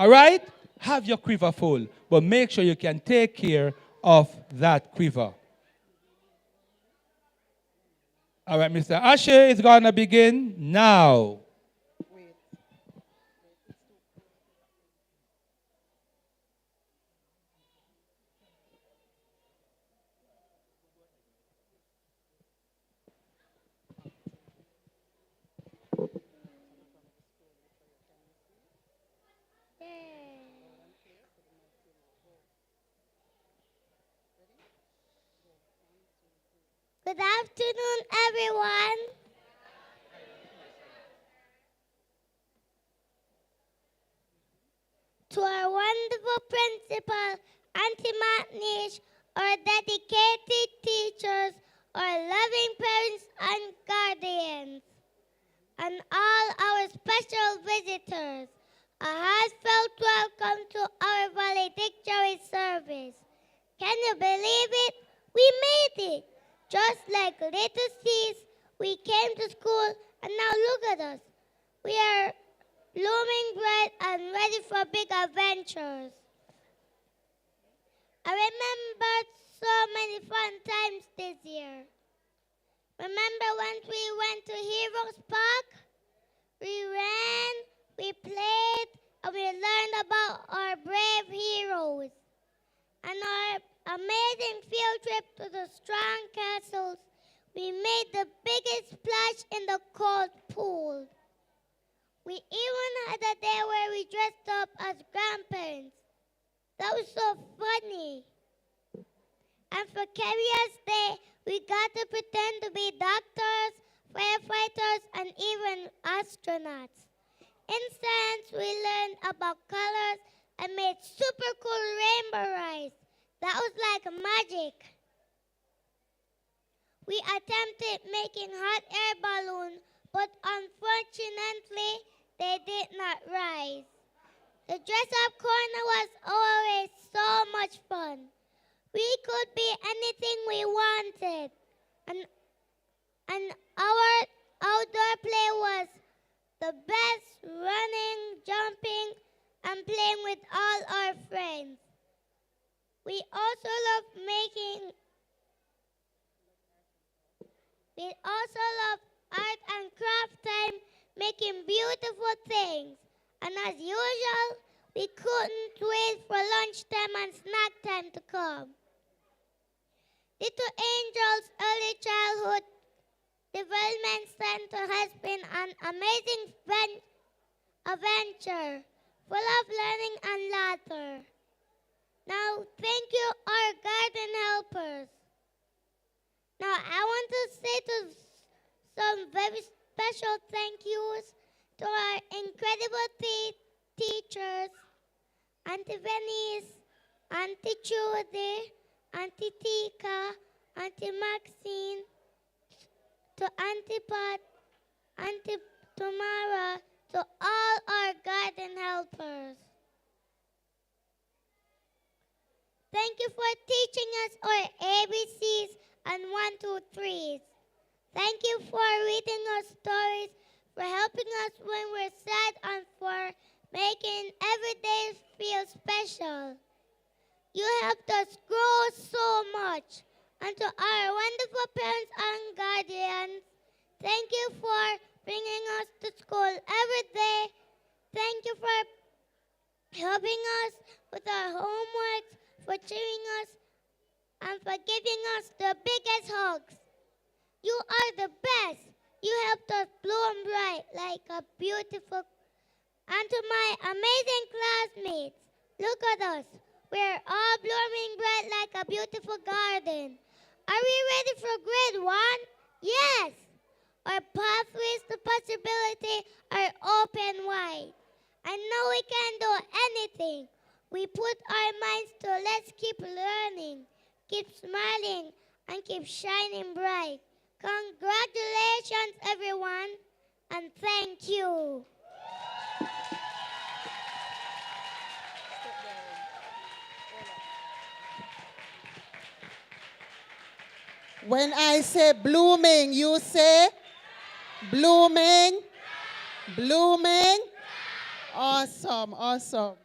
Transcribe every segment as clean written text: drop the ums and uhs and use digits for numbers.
All right? Have your quiver full, but make sure you can take care of that quiver. All right, Mr. Usher is going to begin now. Good afternoon, everyone. To our wonderful principal, Auntie Matnish, our dedicated teachers, our loving parents and guardians, and all our special visitors, a heartfelt welcome to our valedictory service. Can you believe it? We made it! Just like little seeds, we came to school, and now look at us. We are blooming bright and ready for big adventures. I remember so many fun times this year. Remember when we went to Heroes Park? We ran, we played, and we learned about our brave heroes. And our amazing field trip to the strong castles, we made the biggest splash in the cold pool. We even had a day where we dressed up as grandparents. That was so funny. And for Carrier's Day, we got to pretend to be doctors, firefighters, and even astronauts. In science, we learned about colors and made super cool rainbow rice. That was like magic. We attempted making hot air balloons, but unfortunately, they did not rise. The dress-up corner was always so much fun. We could be anything we wanted. And our outdoor play was the best, running, jumping, and playing with all our friends. We also love art and craft time, making beautiful things. And as usual, we couldn't wait for lunchtime and snack time to come. Little Angel's Early Childhood Development Center has been an amazing adventure, full of learning and laughter. Now, thank you, our garden helpers. Now, I want to say some very special thank yous to our incredible teachers, Auntie Venice, Auntie Judy, Auntie Tika, Auntie Maxine, to Auntie Pat, Auntie Tamara, to all our garden helpers. Thank you for teaching us our ABCs and 1, 2, 3s. Thank you for reading us stories, for helping us when we're sad, and for making every day feel special. You helped us grow so much. And to our wonderful parents and guardians, thank you for bringing us to school every day. Thank you for helping us with our homeworks, for cheering us, and for giving us the biggest hugs. You are the best. You helped us bloom bright like a beautiful. And to my amazing classmates, look at us. We're all blooming bright like a beautiful garden. Are we ready for grade 1? Yes. Our pathways to possibility are open wide. I know we can do anything. We put our minds to let's keep learning, keep smiling, and keep shining bright. Congratulations, everyone, and thank you. When I say blooming, you say blooming, blooming. Awesome, awesome.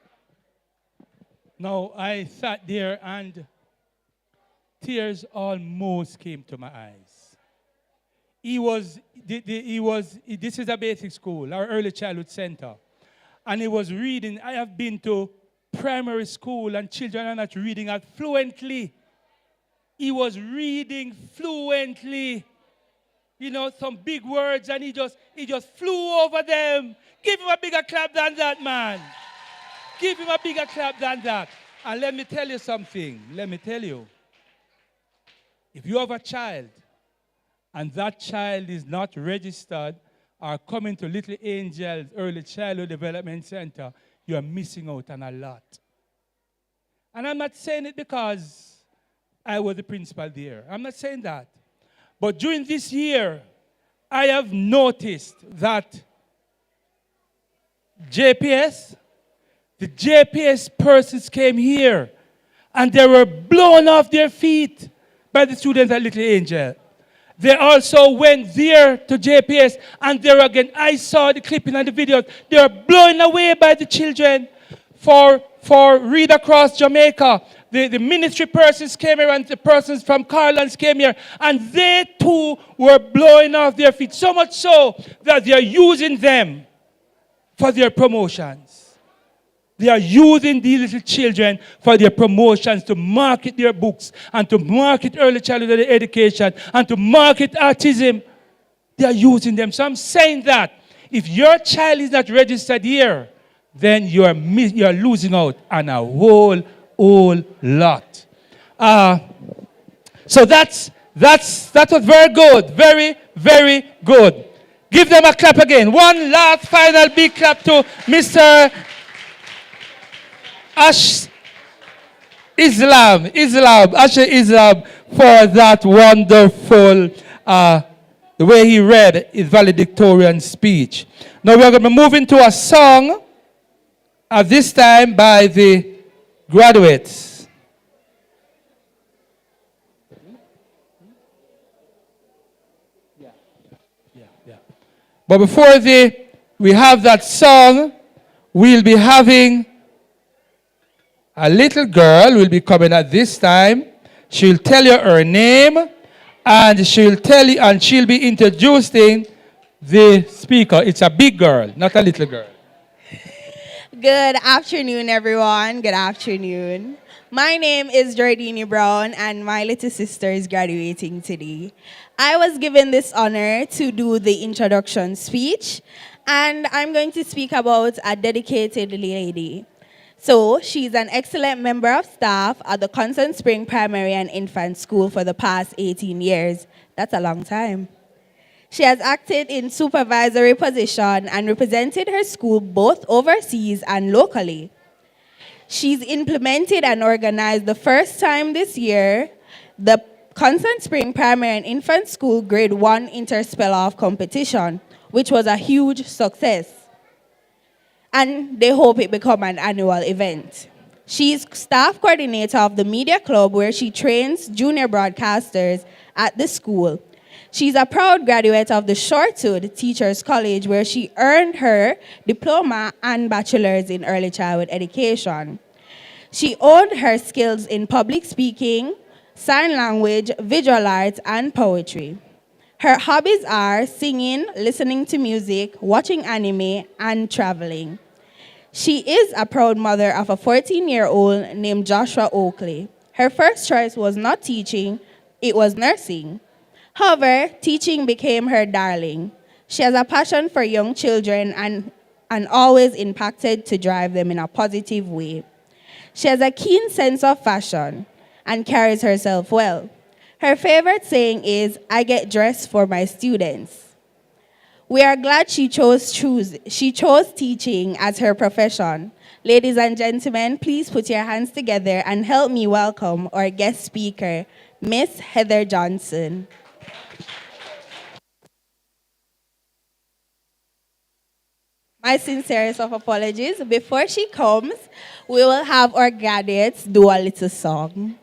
Now, I sat there and tears almost came to my eyes. This is a basic school, our early childhood center. And he was reading. I have been to primary school and children are not reading as fluently. He was reading fluently. You know, some big words, and he just flew over them. Give him a bigger clap than that, man. Give him a bigger clap than that. And let me tell you something. Let me tell you. If you have a child, and that child is not registered or coming to Little Angels Early Childhood Development Center, you are missing out on a lot. And I'm not saying it because I was the principal there. I'm not saying that. But during this year, I have noticed that the JPS persons came here and they were blown off their feet by the students at Little Angel. They also went there to JPS and there again, I saw the clipping and the videos. They were blown away by the children for Read Across Jamaica. The ministry persons came here and the persons from Carlands came here and they too were blowing off their feet. So much so that they are using them for their promotions. They are using these little children for their promotions to market their books and to market early childhood education and to market autism. They are using them. So I'm saying that if your child is not registered here, then you are losing out on a whole lot. So that was very good. Very, very good. Give them a clap again. One last final big clap to Mr. Asher Islam, for that wonderful, the way he read his valedictorian speech. Now we are going to be moving to a song, at this time by the graduates. But before we have that song, we'll be having a little girl will be coming at this time. She'll tell you her name, and she'll be introducing the speaker. It's a big girl, not a little girl. Good afternoon, everyone. Good afternoon. My name is Jordini Brown, and my little sister is graduating today. I was given this honor to do the introduction speech, and I'm going to speak about a dedicated lady. So, she's an excellent member of staff at the Constant Spring Primary and Infant School for the past 18 years. That's a long time. She has acted in supervisory position and represented her school both overseas and locally. She's implemented and organized the first time this year the Constant Spring Primary and Infant School Grade 1 Inter-Spell-Off competition, which was a huge success. And they hope it become an annual event. She's staff coordinator of the media club where she trains junior broadcasters at the school. She's a proud graduate of the Shortwood Teachers College where she earned her diploma and bachelor's in early childhood education. She honed her skills in public speaking, sign language, visual arts, and poetry. Her hobbies are singing, listening to music, watching anime, and traveling. She is a proud mother of a 14-year-old named Joshua Oakley. Her first choice was not teaching, it was nursing. However, teaching became her darling. She has a passion for young children and always impacted to drive them in a positive way. She has a keen sense of fashion and carries herself well. Her favorite saying is, "I get dressed for my students." We are glad she chose teaching as her profession. Ladies and gentlemen, please put your hands together and help me welcome our guest speaker, Miss Heather Johnson. My sincerest of apologies. Before she comes, we will have our graduates do a little song.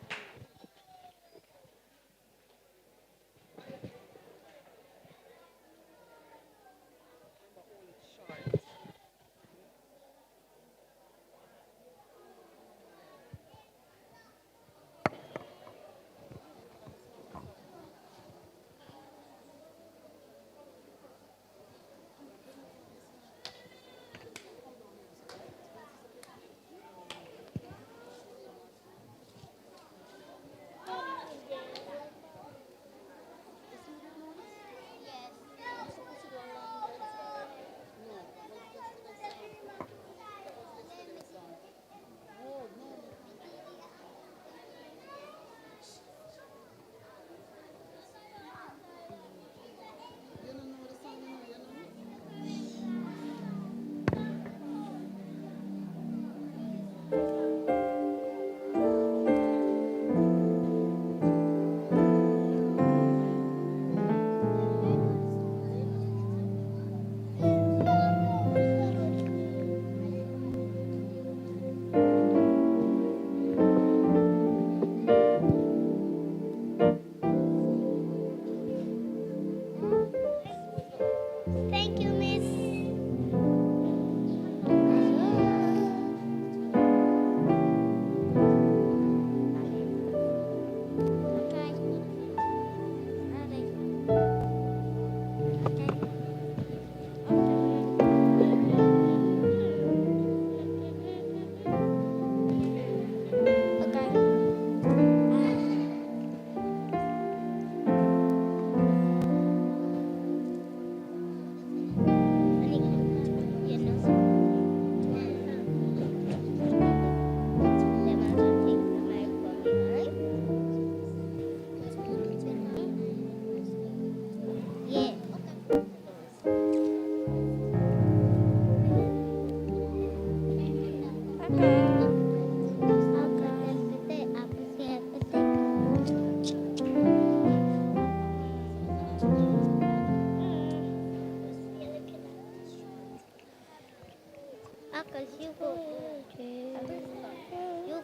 Because you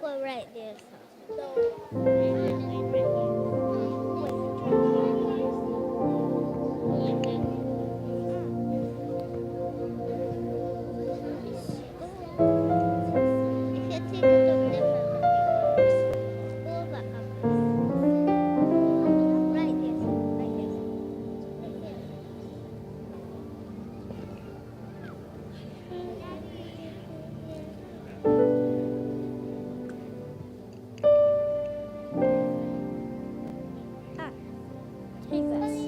go right there, son. If you take it up different, go back up. Right there, son. Right there, son. Right there. Jesus.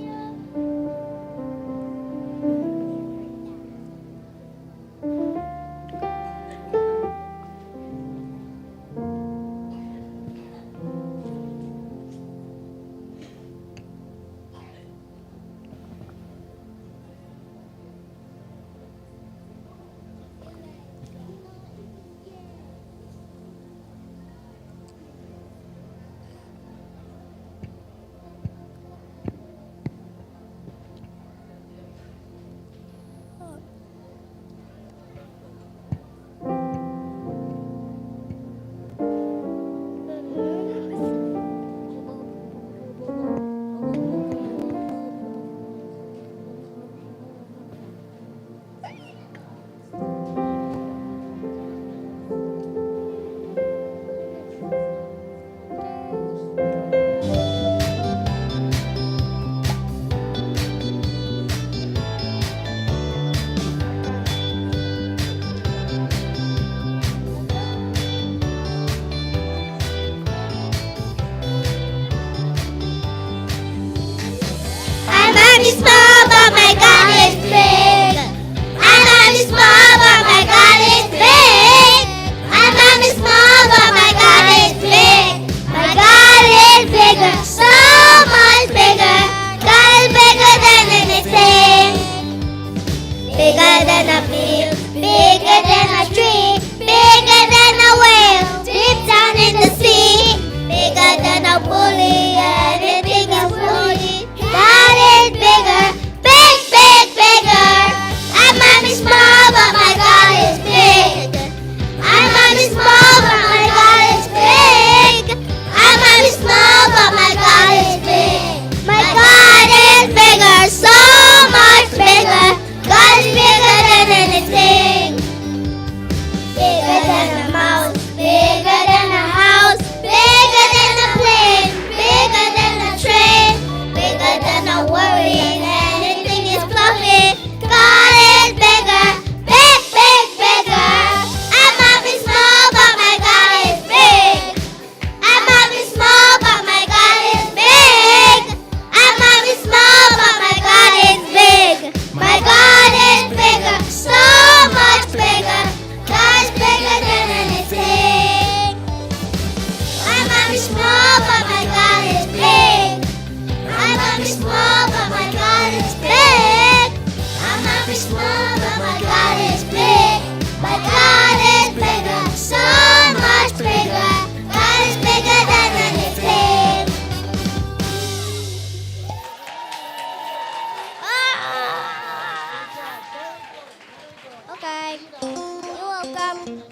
I might be small, but my God is big. I might be small, but my God is big. I might be small, but my God is big. My God is bigger, so much bigger. God is bigger than anything. Bigger than a field, bigger than a tree, bigger than a whale deep down in the sea. Bigger than a bully, anything is bully. God is bigger, big, big, bigger. I might be small, but my God is big. I might be small, but my God is big. I might be small, but my God is big. My God is bigger, so much bigger. God is bigger than anything. Bigger than a mouse, bigger than a house, bigger than a plane, bigger than a train, bigger than a worry, and anything is fluffy. God is bigger, big, big, bigger. I might be small, but my God is big. I might be small, but my God is big. I might be small, but my God is big. My God is bigger, so much bigger. God is bigger than anything. I might be small, but my God is big. I might be small, but my God is big. I might be small, but my God is big. My God is bigger, so much bigger. God is bigger than anything. Okay, you're welcome.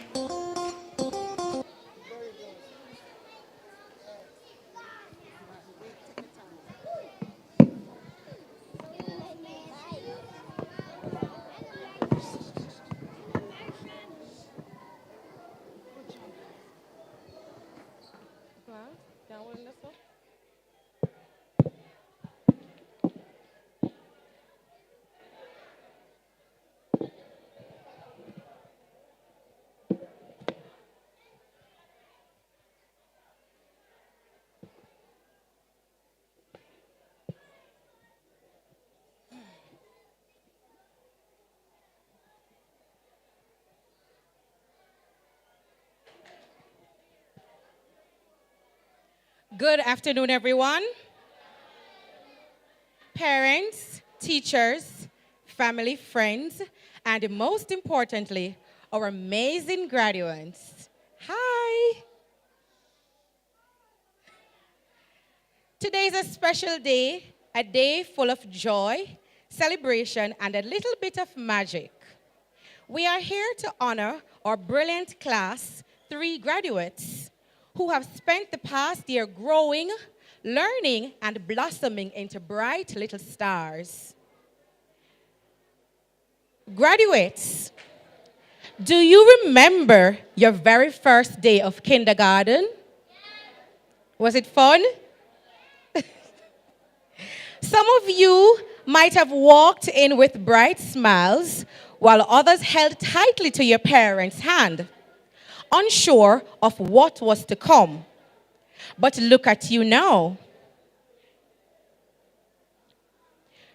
Good afternoon, everyone. Parents, teachers, family, friends, and most importantly, our amazing graduates. Hi. Today is a special day, a day full of joy, celebration, and a little bit of magic. We are here to honor our brilliant class 3 graduates who have spent the past year growing, learning, and blossoming into bright little stars. Graduates, do you remember your very first day of kindergarten? Was it fun? Some of you might have walked in with bright smiles while others held tightly to your parents' hand, unsure of what was to come. But look at you now.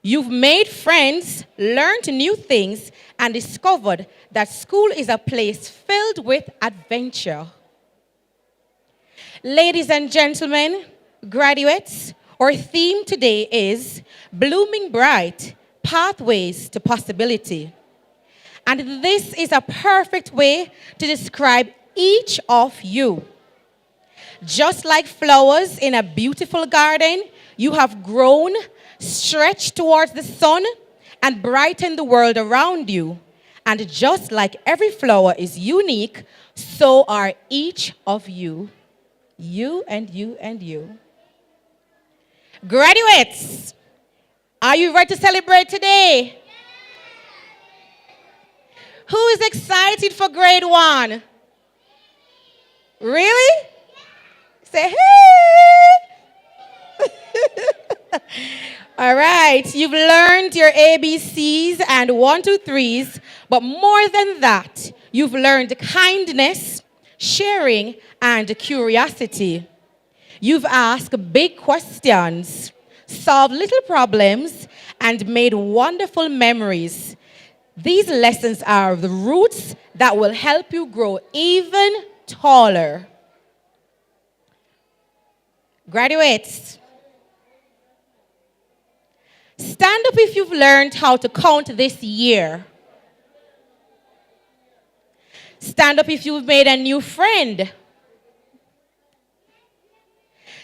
You've made friends, learned new things, and discovered that school is a place filled with adventure. Ladies and gentlemen, graduates, our theme today is Blooming Bright, Pathways to Possibility. And this is a perfect way to describe each of you. Just like flowers in a beautiful garden, you have grown, stretched towards the sun, and brightened the world around you. And just like every flower is unique, so are each of you. You and you and you. Graduates, are you ready to celebrate today? Who is excited for grade 1? Really? Say hey! All right, you've learned your ABCs and 1, 2, 3s, but more than that, you've learned kindness, sharing, and curiosity. You've asked big questions, solved little problems, and made wonderful memories. These lessons are the roots that will help you grow even taller. Graduates, stand up if you've learned how to count this year. Stand up if you've made a new friend.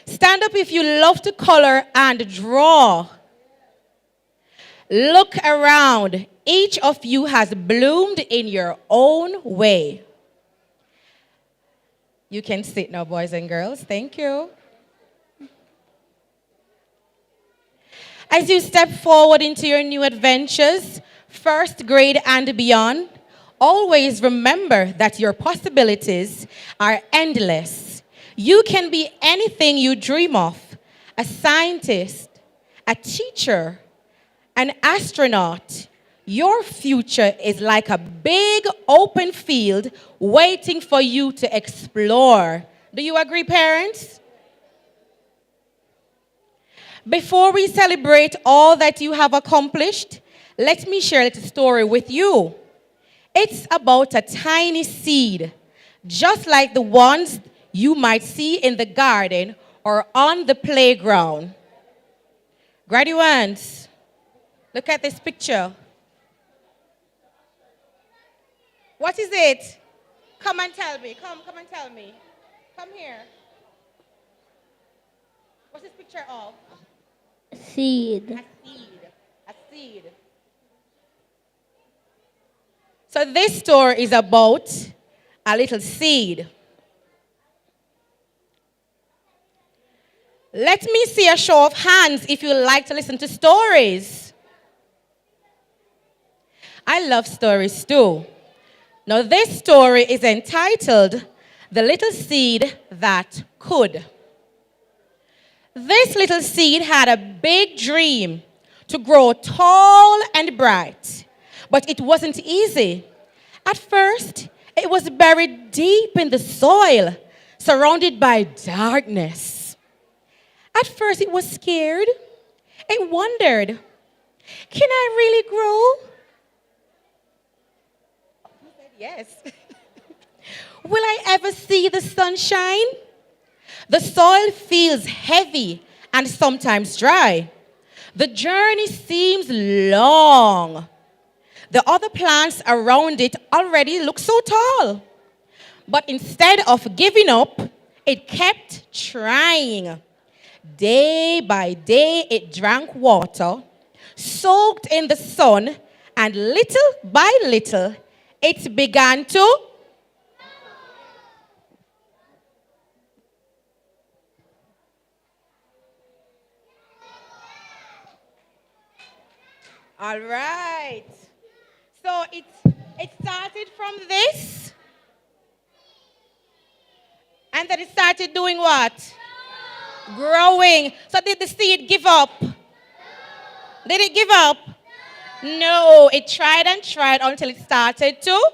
Stand up if you love to color and draw. Look around. Each of you has bloomed in your own way. You can sit now, boys and girls. Thank you. As you step forward into your new adventures, first grade and beyond, always remember that your possibilities are endless. You can be anything you dream of: a scientist, a teacher, an astronaut. Your future is like a big open field waiting for you to explore. Do you agree, parents? Before we celebrate all that you have accomplished, let me share a little story with you. It's about a tiny seed, just like the ones you might see in the garden or on the playground. Graduates, look at this picture. What is it? Come and tell me. Come and tell me. Come here. What's this picture of? Seed. A seed. A seed. So this story is about a little seed. Let me see a show of hands if you like to listen to stories. I love stories too. Now this story is entitled The Little Seed That Could. This little seed had a big dream to grow tall and bright, but it wasn't easy. At first, it was buried deep in the soil, surrounded by darkness. At first, it was scared. It wondered, can I really grow? He said yes. Will I ever see the sunshine? The soil feels heavy and sometimes dry. The journey seems long. The other plants around it already look so tall. But instead of giving up, it kept trying. Day by day, it drank water, soaked in the sun, and little by little, it began to. All right. So it started from this, and then it started doing what? Growing. So did the seed give up? Did it give up? No, it tried and tried until it started to.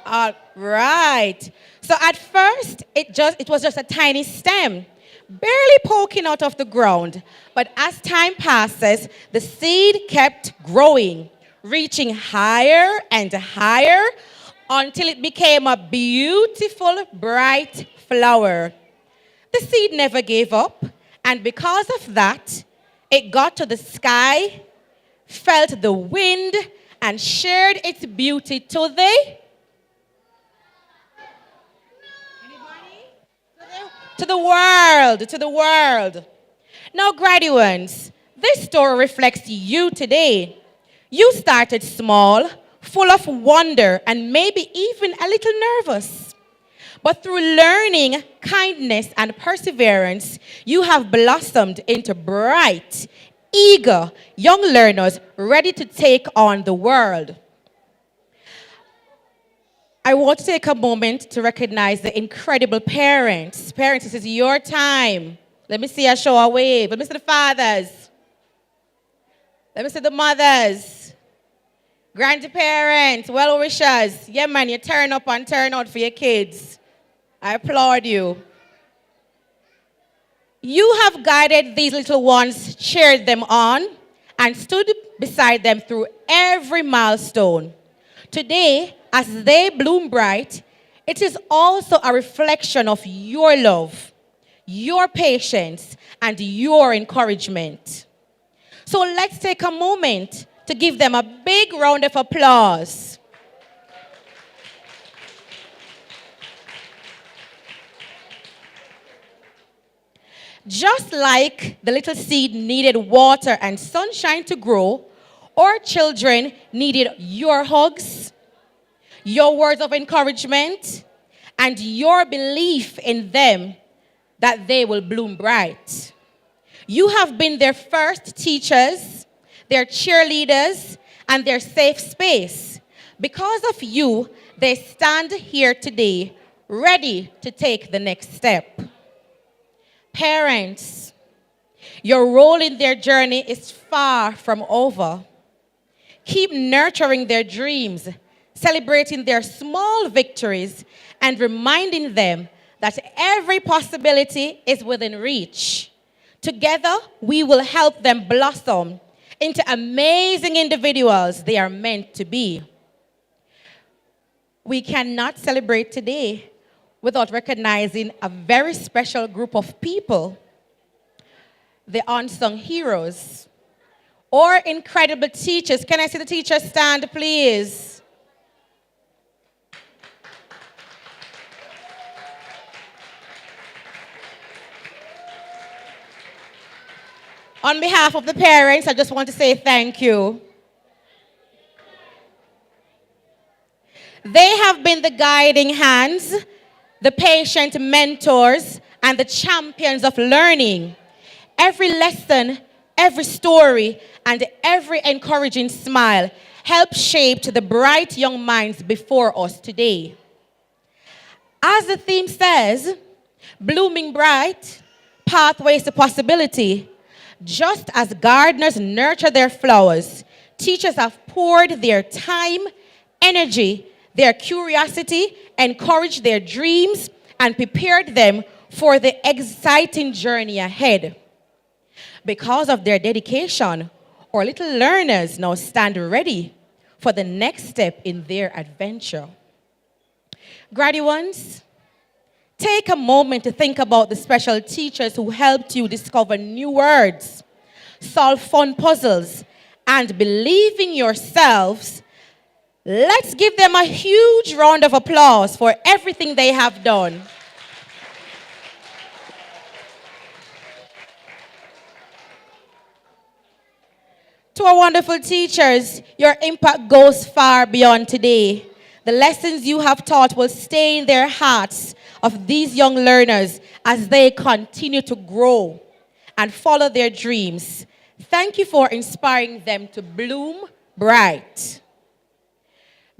All right. So at first, it was just a tiny stem, barely poking out of the ground. But as time passes, the seed kept growing, reaching higher and higher until it became a beautiful, bright flower. The seed never gave up, and because of that, it got to the sky, felt the wind, and shared its beauty to the world. Now, graduates, this story reflects you today. You started small, full of wonder, and maybe even a little nervous. But through learning, kindness, and perseverance, you have blossomed into bright, eager young learners ready to take on the world. I want to take a moment to recognize the incredible parents. Parents, this is your time. Let me see a show a wave. Let me see the fathers. Let me see the mothers. Grandparents, well-wishers. Yeah, man, you turn up and turn out for your kids. I applaud you. You have guided these little ones, cheered them on, and stood beside them through every milestone. Today, as they bloom bright, it is also a reflection of your love, your patience, and your encouragement. So let's take a moment to give them a big round of applause. Just like the little seed needed water and sunshine to grow, our children needed your hugs, your words of encouragement, and your belief in them that they will bloom bright. You have been their first teachers, their cheerleaders, and their safe space. Because of you, they stand here today, ready to take the next step. Parents, your role in their journey is far from over. Keep nurturing their dreams, celebrating their small victories, and reminding them that every possibility is within reach. Together, we will help them blossom into amazing individuals they are meant to be. We cannot celebrate today without recognizing a very special group of people, the unsung heroes, or incredible teachers. Can I see the teachers stand, please? On behalf of the parents, I just want to say thank you. They have been the guiding hands, the patient mentors, and the champions of learning. Every lesson, every story, and every encouraging smile helped shape the bright young minds before us today. As the theme says, blooming bright, pathways to possibility. Just as gardeners nurture their flowers, teachers have poured their time, energy, their curiosity, encouraged their dreams, and prepared them for the exciting journey ahead. Because of their dedication, our little learners now stand ready for the next step in their adventure. Graduates, take a moment to think about the special teachers who helped you discover new words, solve fun puzzles, and believe in yourselves Let's give them a huge round of applause for everything they have done. To our wonderful teachers, your impact goes far beyond today. The lessons you have taught will stay in their hearts of these young learners as they continue to grow and follow their dreams. Thank you for inspiring them to bloom bright.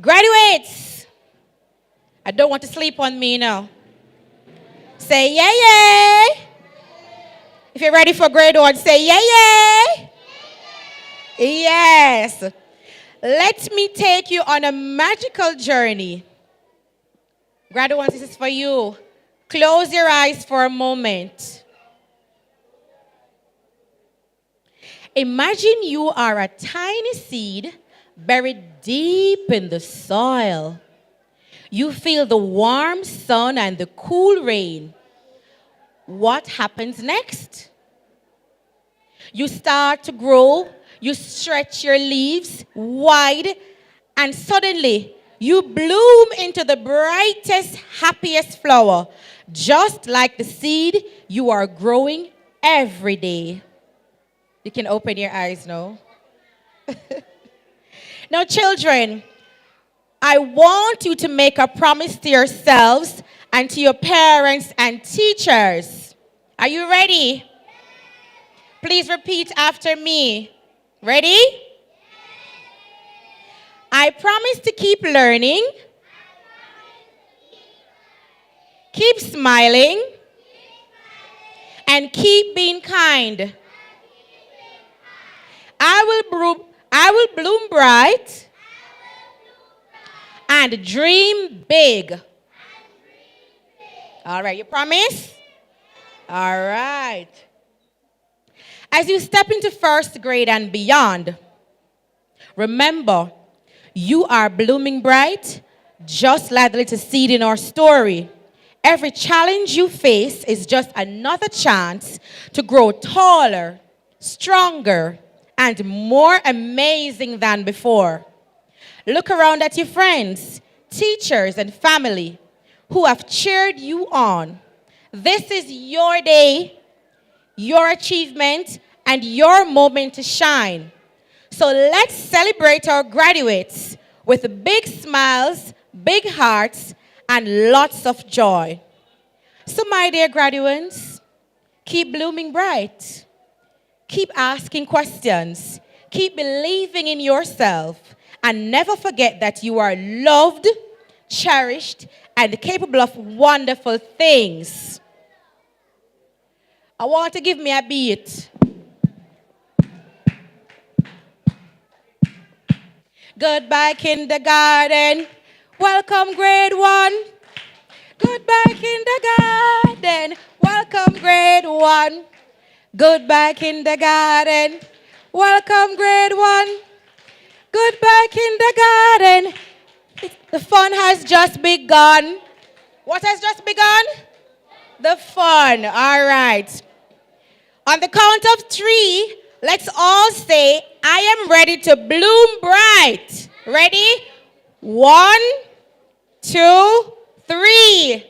Graduates, I don't want to sleep on me now. Say yay, yay. If you're ready for grade 1, say yay, yay. Yes. Let me take you on a magical journey. Graduates, this is for you. Close your eyes for a moment. Imagine you are a tiny seed buried deep in the soil. You feel the warm sun and the cool rain. What happens next? You start to grow. You stretch your leaves wide, and suddenly you bloom into the brightest, happiest flower, just like the seed you are growing every day. You can open your eyes now. Now, children, I want you to make a promise to yourselves and to your parents and teachers. Are you ready? Please repeat after me. Ready? I promise to keep learning, keep smiling, and keep being kind. I will bloom bright and dream big. All right, you promise? All right. As you step into first grade and beyond, remember, you are blooming bright, just like the little seed in our story. Every challenge you face is just another chance to grow taller, stronger, and more amazing than before. Look around at your friends, teachers, and family who have cheered you on. This is your day, your achievement, and your moment to shine. So let's celebrate our graduates with big smiles, big hearts, and lots of joy. So my dear graduates, keep blooming bright. Keep asking questions. Keep believing in yourself. And never forget that you are loved, cherished, and capable of wonderful things. I want to give me a beat. Goodbye, kindergarten. Welcome, grade 1. Goodbye, kindergarten. Welcome, grade 1. Goodbye, kindergarten. Welcome, grade 1. Goodbye, kindergarten. The fun has just begun. What has just begun? The fun. All right. On the count of 3, let's all say, I am ready to bloom bright. Ready? 1, 2, 3.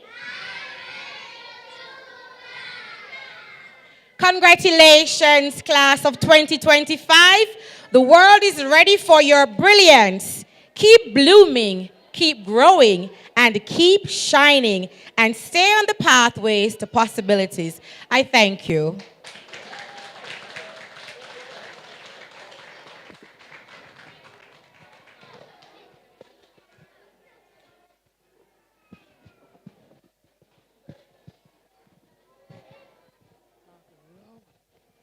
Congratulations, class of 2025. The world is ready for your brilliance. Keep blooming, keep growing, and keep shining, and stay on the pathways to possibilities. I thank you.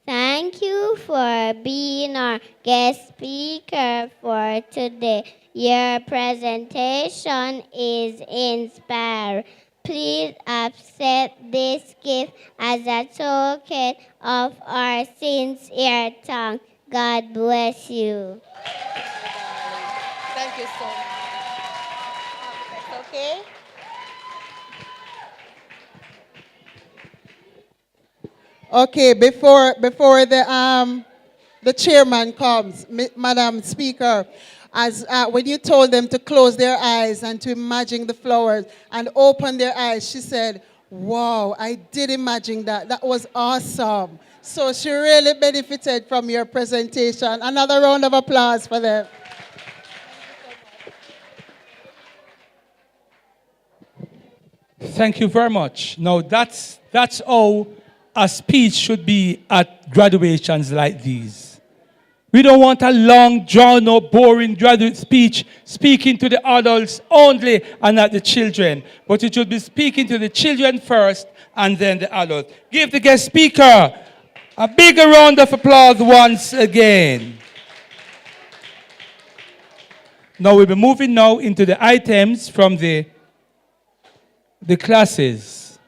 Thank you for being our guest speaker for today. Your presentation is inspiring. Please accept this gift as a token of our sincere thanks. God bless you. Thank you so much. That's okay? Okay, before the chairman comes, Madam Speaker, as when you told them to close their eyes and to imagine the flowers and open their eyes, she said, wow, I did imagine that. That was awesome. So she really benefited from your presentation. Another round of applause for them. Thank you very much. Now, that's how a speech should be at graduations like these. We don't want a long, drawn-out, boring graduate speech speaking to the adults only and not the children. But it should be speaking to the children first and then the adults. Give the guest speaker a bigger round of applause once again. Now we'll be moving now into the items from the classes.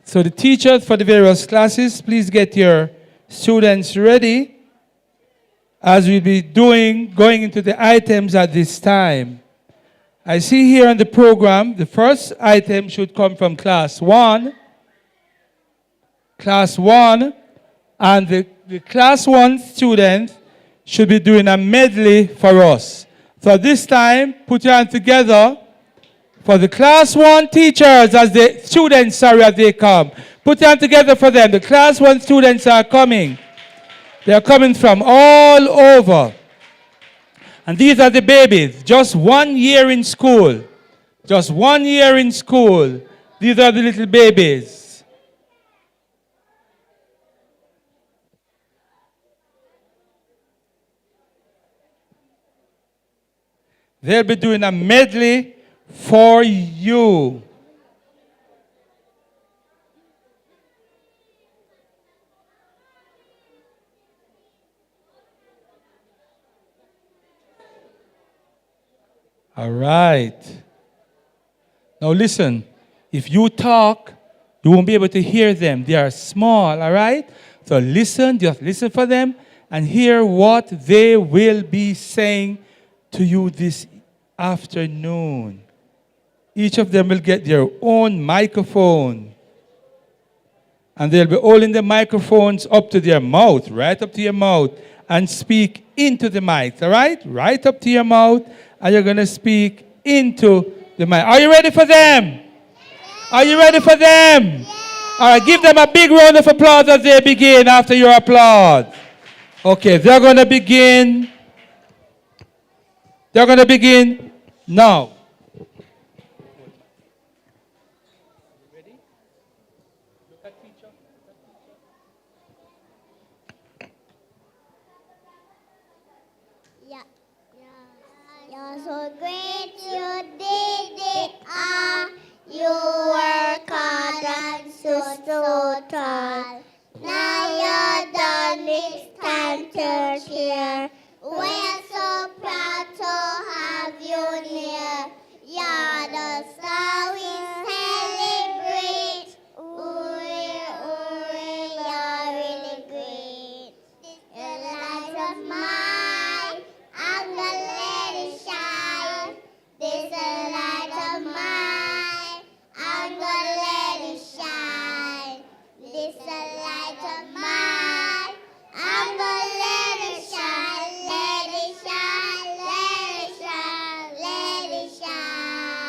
So the teachers for the various classes, please get your students ready as we'll be going into the items at this time. I see here on the program, the first item should come from class 1. Class 1, and the class 1 students should be doing a medley for us. So this time, put your hands together for the class 1 teachers as the students are as they come. Put your hands together for them. The class 1 students are coming. They are coming from all over. And these are the babies. Just 1 year in school. Just 1 year in school. These are the little babies. They'll be doing a medley for you. All right. Now listen, if you talk, you won't be able to hear them. They are small, all right? So listen, just listen for them and hear what they will be saying to you this afternoon. Each of them will get their own microphone. And they'll be holding the microphones up to their mouth, right up to your mouth, and speak into the mic, all right? Right up to your mouth, and you're going to speak into the mic. Are you ready for them? Are you ready for them? All right, give them a big round of applause as they begin after your applause. Okay, they're going to begin. They're going to begin now. Yeah. You're so great, you did it all. You work hard and so tall. Now you're done, it's time to cheer. We're so proud to have you near. You're the star we celebrate. You're really great. Your light of mine, I'm gonna let it shine. This is a light of mine, I'm gonna let it shine. This is a light of mine, I'm gonna let it shine. Let it shine, let it shine, let it shine.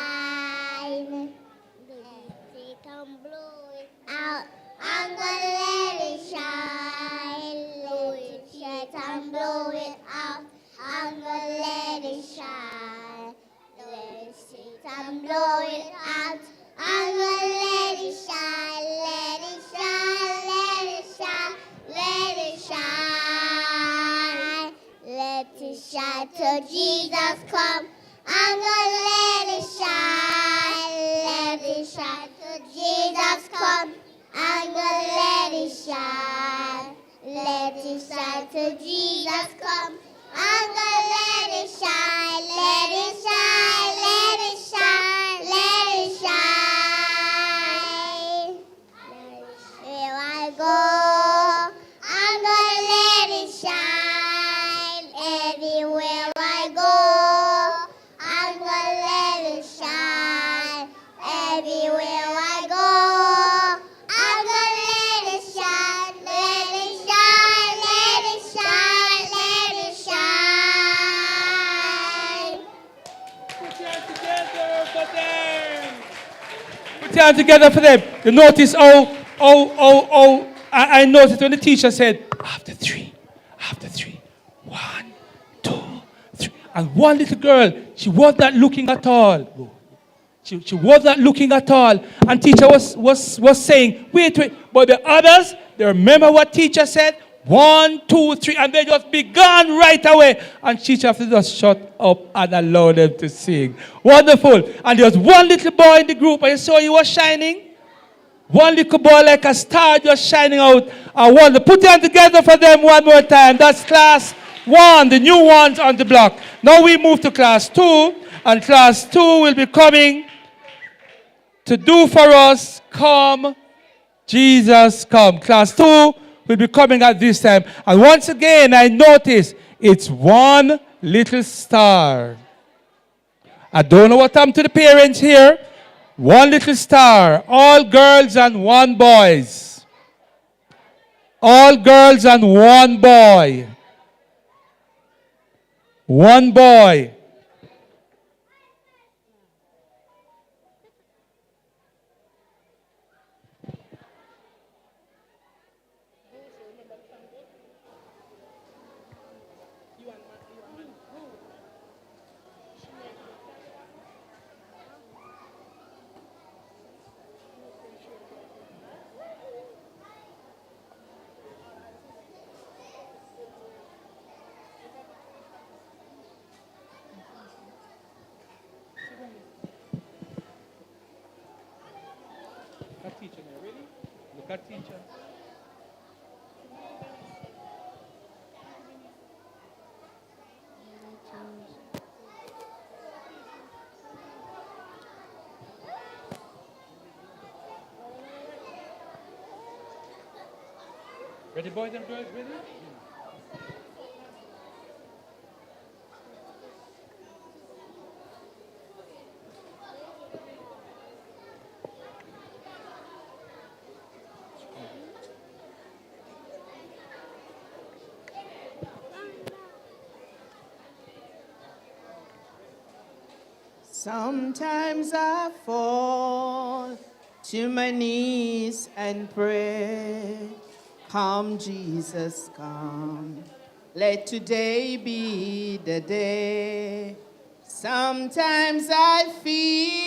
Let it come blow it out, I'm gonna let it shine. Blow it, shine and blow it out, I'm gonna let it shine. Let it shine and blow it out, I'm gonna let it shine. Let it shine, let it shine, let it shine. Let it shine till Jesus come. I'm gonna let it shine. Let it shine till Jesus come. I'm gonna let it shine. Let it shine till Jesus come. I'm gonna let it shine. Let it shine. Let it shine. Let it shine. Here I go. I'm gonna let it shine. Everywhere I go, I'm gonna let it shine. Everywhere I go, I'm gonna let it shine. Let it shine. Let it shine. Let it shine. your hand together for them. You notice I noticed when the teacher said, after three. One, two, three. And one little girl, she was not looking at all. She was not looking at all. And teacher was saying, wait. But the others, they remember what teacher said. 1, 2, 3. And they just began right away. And teacher have to just shut up and allow them to sing. Wonderful. And there was one little boy in the group. And you saw he was shining. One little boy like a star just shining out. I want to put them together for them one more time. That's class 1, the new ones on the block. Now we move to class 2. And class 2 will be coming to do for us, come, Jesus, come. Class 2 will be coming at this time. And once again, I notice it's one little star. I don't know what happened to the parents here. One little star. All girls and one boys. All girls and one boy. One boy. Look at teacher. Ready, boys and girls, ready? Sometimes I fall to my knees and pray, come Jesus, come. Let today be the day. Sometimes I feel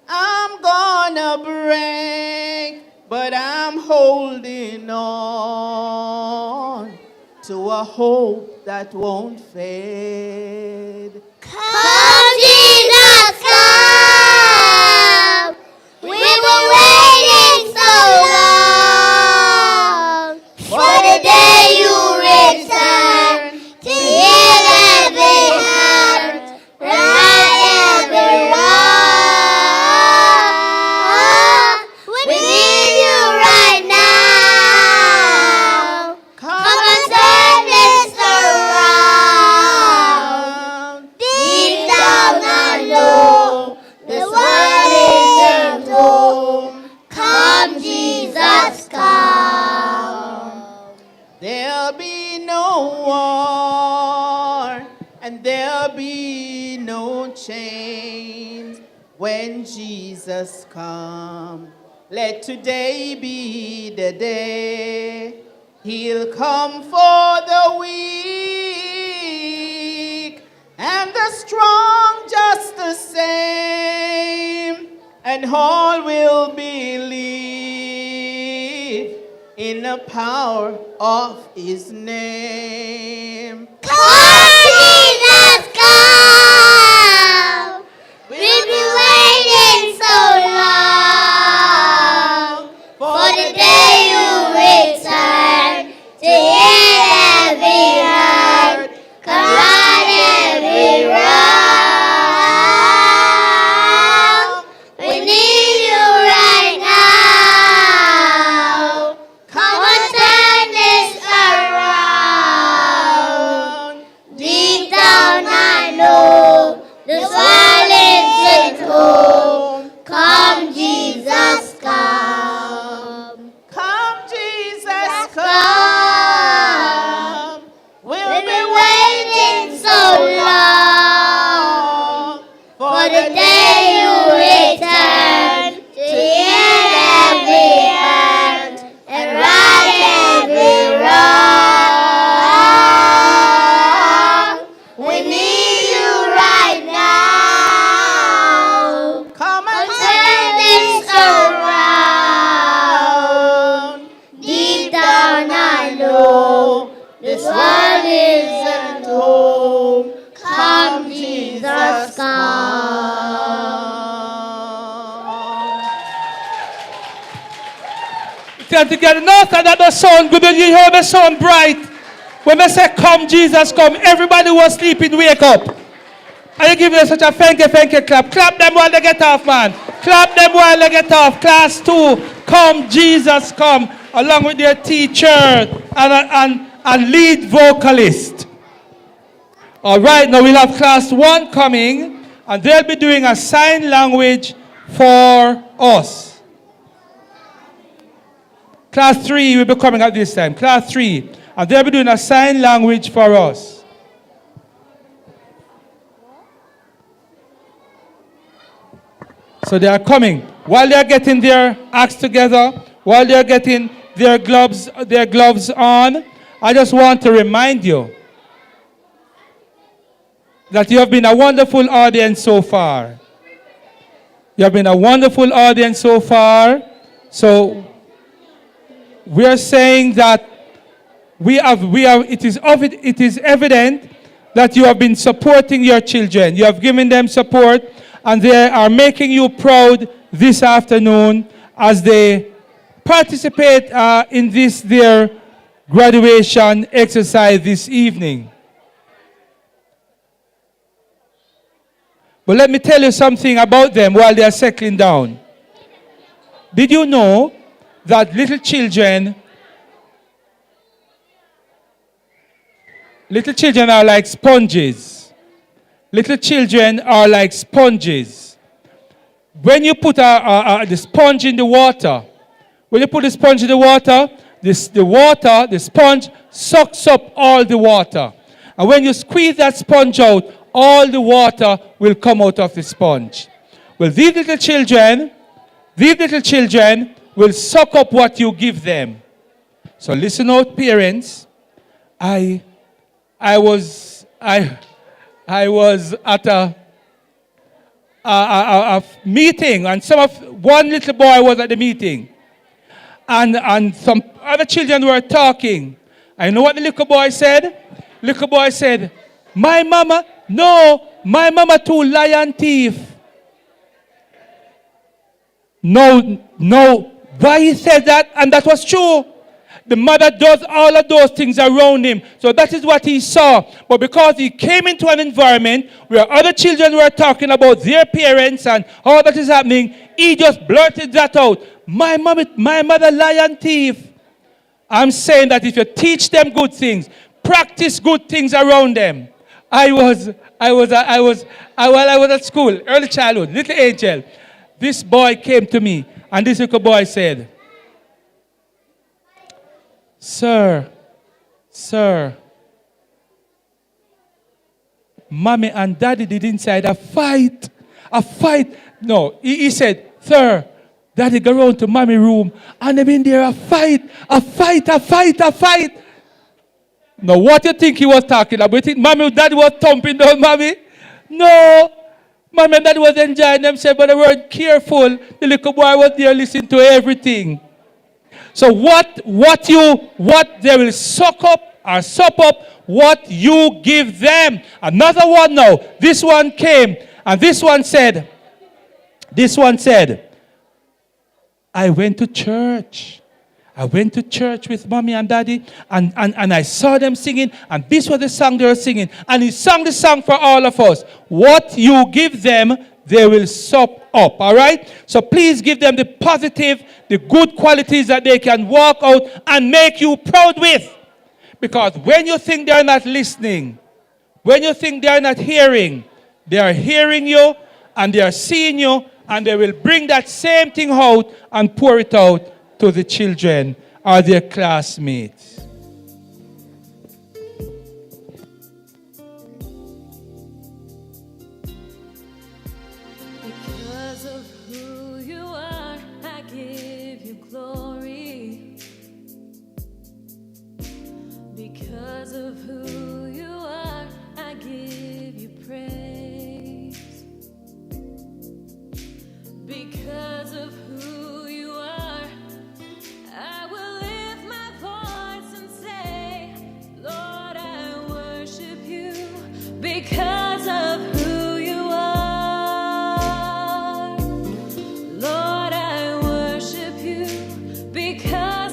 I'm gonna break, but I'm holding on to a hope that won't fade. Come, Jesus, come. We've been waiting so long for the day you return to heal every heart, right every wrong. We need you right now. Come and turn this around. Deep down I know this world is your home. Come, Jesus, come. There'll be no war and there'll be no chains when Jesus comes. Let today be the day. He'll come for the weak and the strong just the same, and all will believe in the power of his name. Come, Jesus, come. We've been waiting so long for the day you return to heal every heart, right every wrong. We need you right now. Come and turn this around. Tell together, no, that does sound good. You hear me sound bright. When they say, come, Jesus, come, everybody who was sleeping, wake up. And you give them such a thank you clap. Clap them while they get off, man. Clap them while they get off. Class 2, come, Jesus, come, along with their teacher and lead vocalist. All right, now we'll have class 1 coming, and they'll be doing a sign language for us. Class 3 will be coming at this time. Class 3. And they'll be doing a sign language for us. So they are coming. While they are getting their acts together, while they are getting their gloves on, I just want to remind you that you have been a wonderful audience so far. You have been a wonderful audience so far. So we are saying that it is evident that you have been supporting your children. You have given them support, and they are making you proud this afternoon as they participate in their graduation exercise this evening. But let me tell you something about them while they are settling down. Did you know that little children are like sponges? Little children are like sponges. When you put the sponge in the water, the sponge sucks up all the water. And when you squeeze that sponge out, all the water will come out of the sponge. Well, these little children will suck up what you give them. So listen out, parents. I was at a meeting, and one little boy was at the meeting, and some other children were talking. I know what the little boy said. Little boy said, my mama too lion thief. No, why he said that? And that was true. The mother does all of those things around him. So that is what he saw. But because he came into an environment where other children were talking about their parents and all that is happening, he just blurted that out. My mother lion thief. I'm saying that if you teach them good things, practice good things around them. I was at school, early childhood, little angel. This boy came to me, and this little boy said, Sir, Mommy and Daddy did inside a fight. No, he said, Sir, Daddy go round to Mommy room, and them in there a fight. Now, what do you think he was talking about? You think Mommy and Daddy was thumping down Mommy? No. Mommy and Daddy was enjoying themselves, but they weren't careful. The little boy was there listening to everything. So what they will suck up what you give them. Another one now. This one came, and this one said, I went to church with Mommy and Daddy, and I saw them singing, and this was the song they were singing. And he sang the song for all of us. What you give them, they will suck up, all right? So please give them the positive, the good qualities that they can walk out and make you proud with. Because when you think they're not listening, when you think they're not hearing, they are hearing you and they are seeing you, and they will bring that same thing out and pour it out to the children or their classmates. Because of who you are, I give you glory. Because of who you are, I give you praise. Because of who you are, I will lift my voice and say, Lord, I worship you. Because of who you are, Lord, I worship you. Because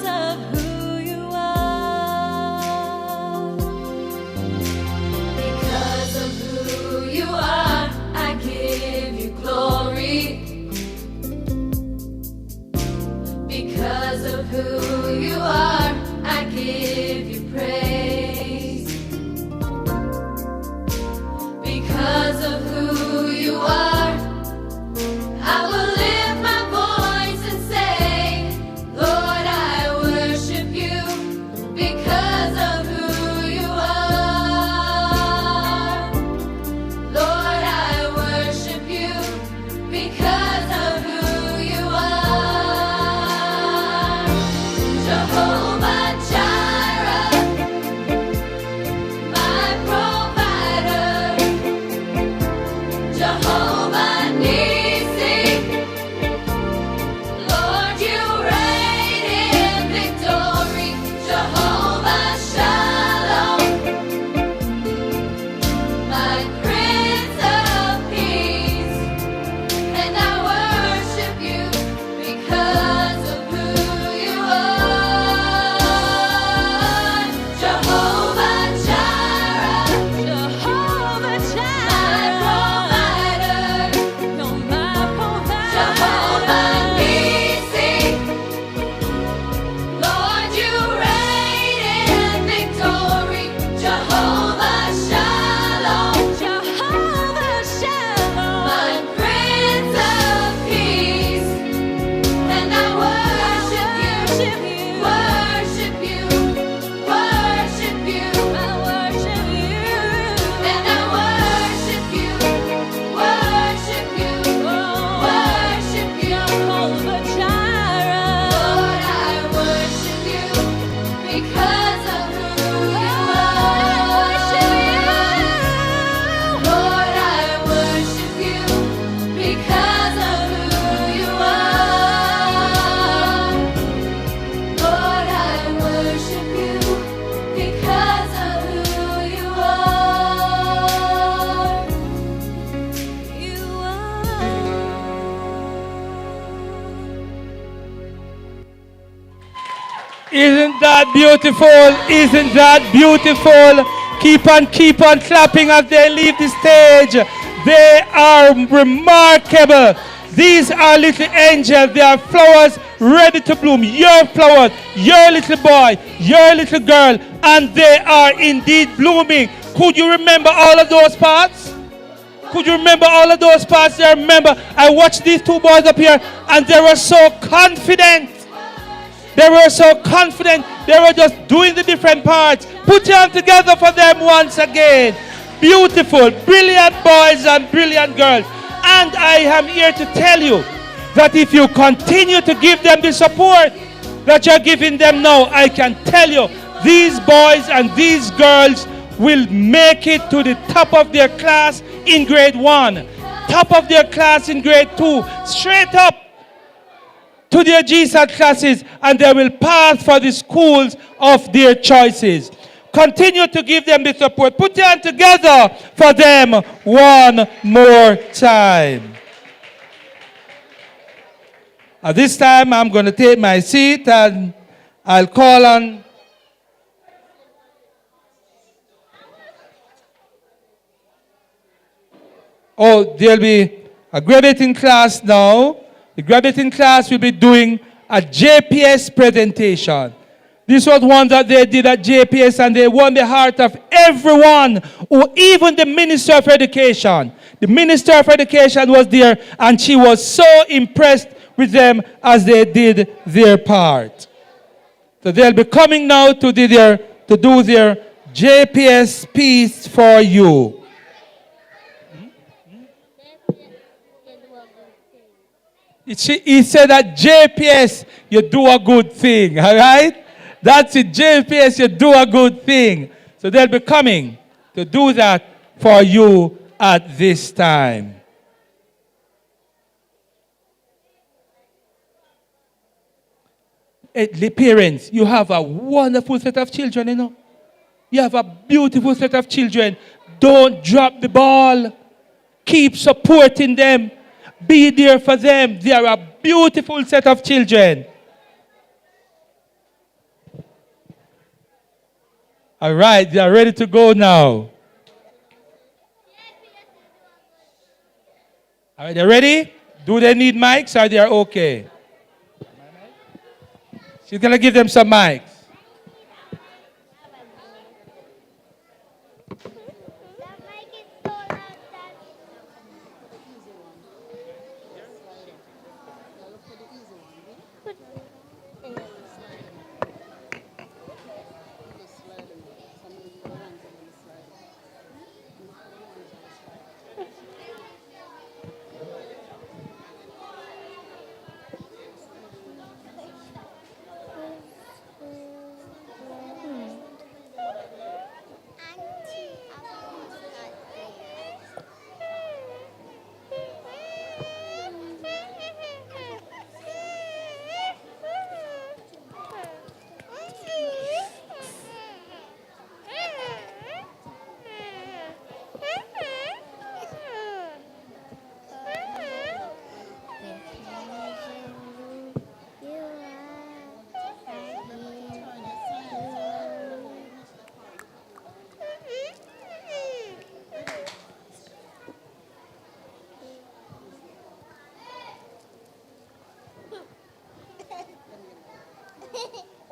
who you are, I give you praise. Because of who you are, I will lift my voice and say, Lord, I worship you because of who you are. Lord, I worship you because of who you are. Jehovah Jireh, my provider. Jehovah Nissi, Lord, you reign in victory. Jehovah Shalom, my Prince of Peace, and I worship you because of who you are. Jehovah Jireh, Jehovah Jireh, my provider, Jehovah Nissi, Lord, you reign in victory. Jehovah Shalom, my Prince of Peace, and I worship you, worship you, worship you, I worship you, and I worship you, worship you, worship you, Jehovah Jireh. Lord, I worship you because of who you are. Lord, I worship you because of who you are. Lord, I worship you because of who you are. You Isn't that beautiful? Isn't that beautiful? Keep on clapping as they leave the stage. They are remarkable. These are little angels. They are flowers ready to bloom. Your flowers, your little boy, your little girl, and they are indeed blooming. Could you remember all of those parts? Could you remember all of those parts? I remember I watched these two boys up here and they were so confident. They were so confident. They were just doing the different parts. Put your hand together for them once again. Beautiful, brilliant boys and brilliant girls. And I am here to tell you that if you continue to give them the support that you're giving them now, I can tell you these boys and these girls will make it to the top of their class in grade 1, top of their class in grade 2, straight up to their GSAT classes, and they will pass for the schools of their choices. Continue to give them the support. Put your hand together for them one more time. At this time, I'm going to take my seat and I'll call on there'll be a graduating class now. The graduating class will be doing a JPS presentation. This was one that they did at JPS and they won the heart of everyone, even the Minister of Education. The Minister of Education was there and she was so impressed with them as they did their part. So they'll be coming now to do their JPS piece for you. He said that JPS, you do a good thing, all right? That's it, JPS, you do a good thing. So they'll be coming to do that for you at this time. The parents, you have a wonderful set of children, you know. You have a beautiful set of children. Don't drop the ball. Keep supporting them. Be there for them. They are a beautiful set of children. All right, they are ready to go now. All right, they ready? Do they need mics or they are okay? She's going to give them some mics.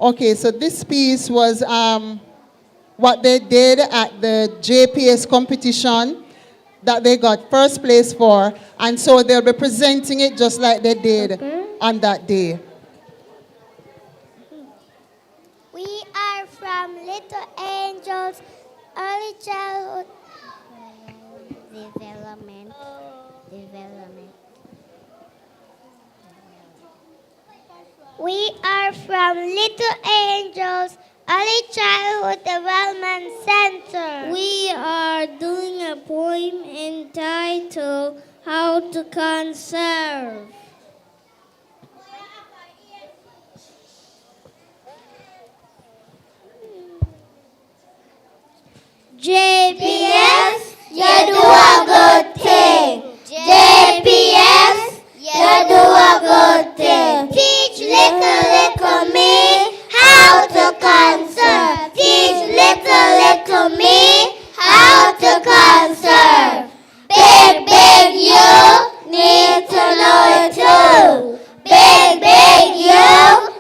Okay, so this piece was what they did at the JPS competition that they got first place for, and so they'll be presenting it just like they did on that day. We are from Little Angels Early Childhood Development. We are from Little Angels Early Childhood Development Center. We are doing a poem entitled How to Conserve. JPS, you do a good thing. JPS, you do a good thing. Teach little me how to conserve. Teach little me how to conserve. Big, you need to know it too. Big, you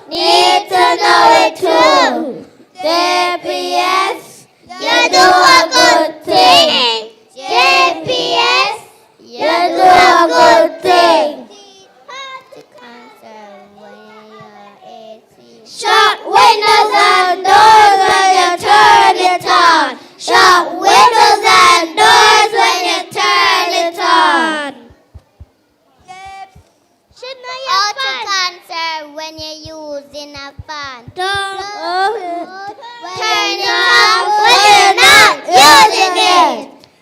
need to know it too. JPS, you do a good thing. JPS, you do a good thing. Shut windows and doors when you turn it on. Shut windows and doors when you turn it on. How to conserve when you're using a fan. Don't turn it off when you're not using it.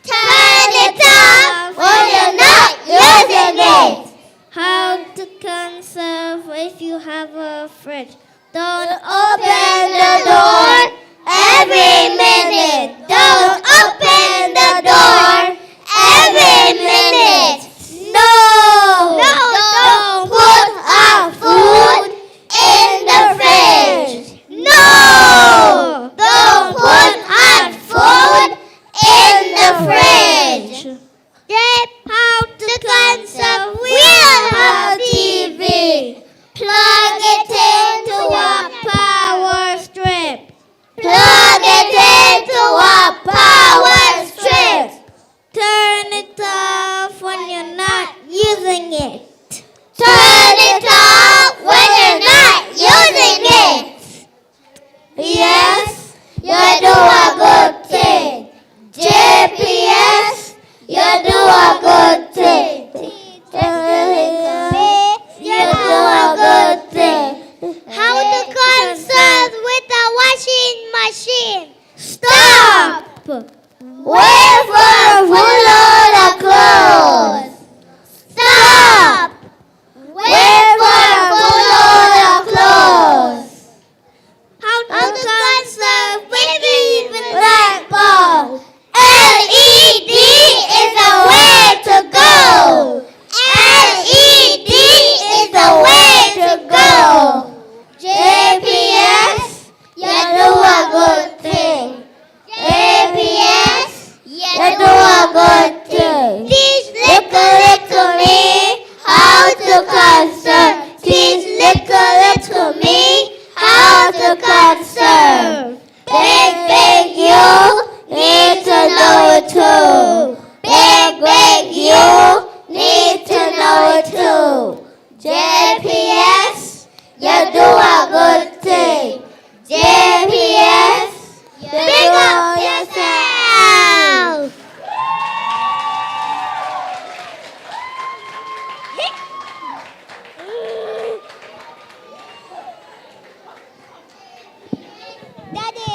Turn it off when you're not using it. How to conserve if you have a fridge. Don't open the door every minute. Don't open the door every minute. No, don't put our food in the fridge. No, don't put our food in the fridge. How to conserve? We'll have TV. Plug it into a power strip.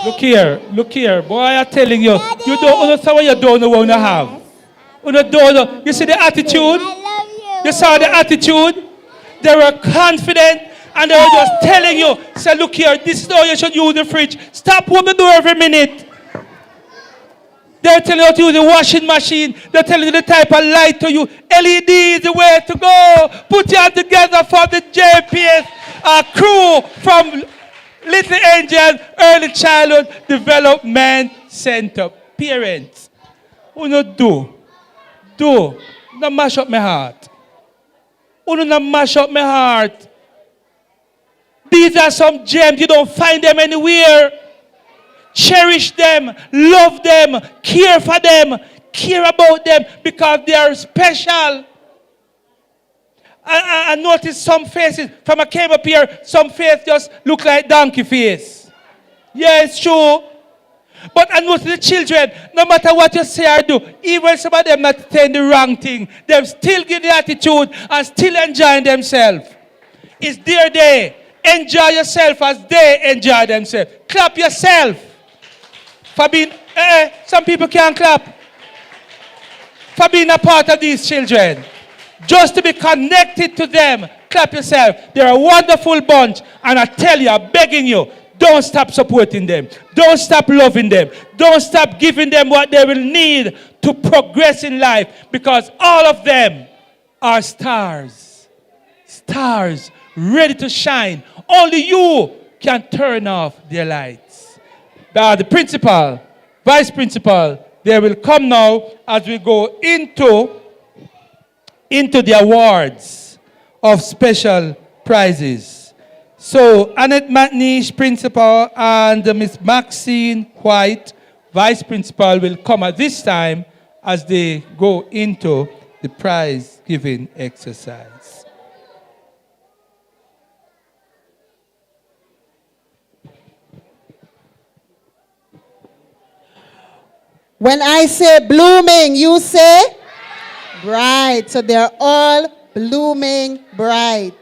Look here, boy, I'm telling you, you don't understand what you don't know what you have. You don't know. You see the attitude? I love You saw the attitude? They were confident and they were just telling you, say, look here, this is how you should use the fridge. Stop opening the door every minute. They're telling you how to use the washing machine. They're telling you the type of light to you. LED is the way to go. Put your hand together for the JPS crew from Little Angels Early Childhood Development Center. Parents, who not do? Not mash up my heart. Who not mash up my heart? These are some gems. You don't find them anywhere. Cherish them, love them, care for them, care about them because they are special. I noticed some faces, from I came up here, some faces just look like donkey face. Yeah, it's true. But I noticed the children, no matter what you say or do, even some of them not saying the wrong thing, they still give the attitude and still enjoying themselves. It's their day. Enjoy yourself as they enjoy themselves. Clap yourself. For being, some people can't clap. For being a part of these children. Just to be connected to them. Clap yourself. They're a wonderful bunch. And I tell you, I'm begging you, don't stop supporting them. Don't stop loving them. Don't stop giving them what they will need to progress in life. Because all of them are stars. Stars ready to shine. Only you can turn off their lights. The principal, vice principal, they will come now as we go into the awards of special prizes. So Annette McNeish, principal, and Miss Maxine White, vice principal, will come at this time as they go into the prize giving exercise. When I say blooming, you say bright. So they're all blooming bright.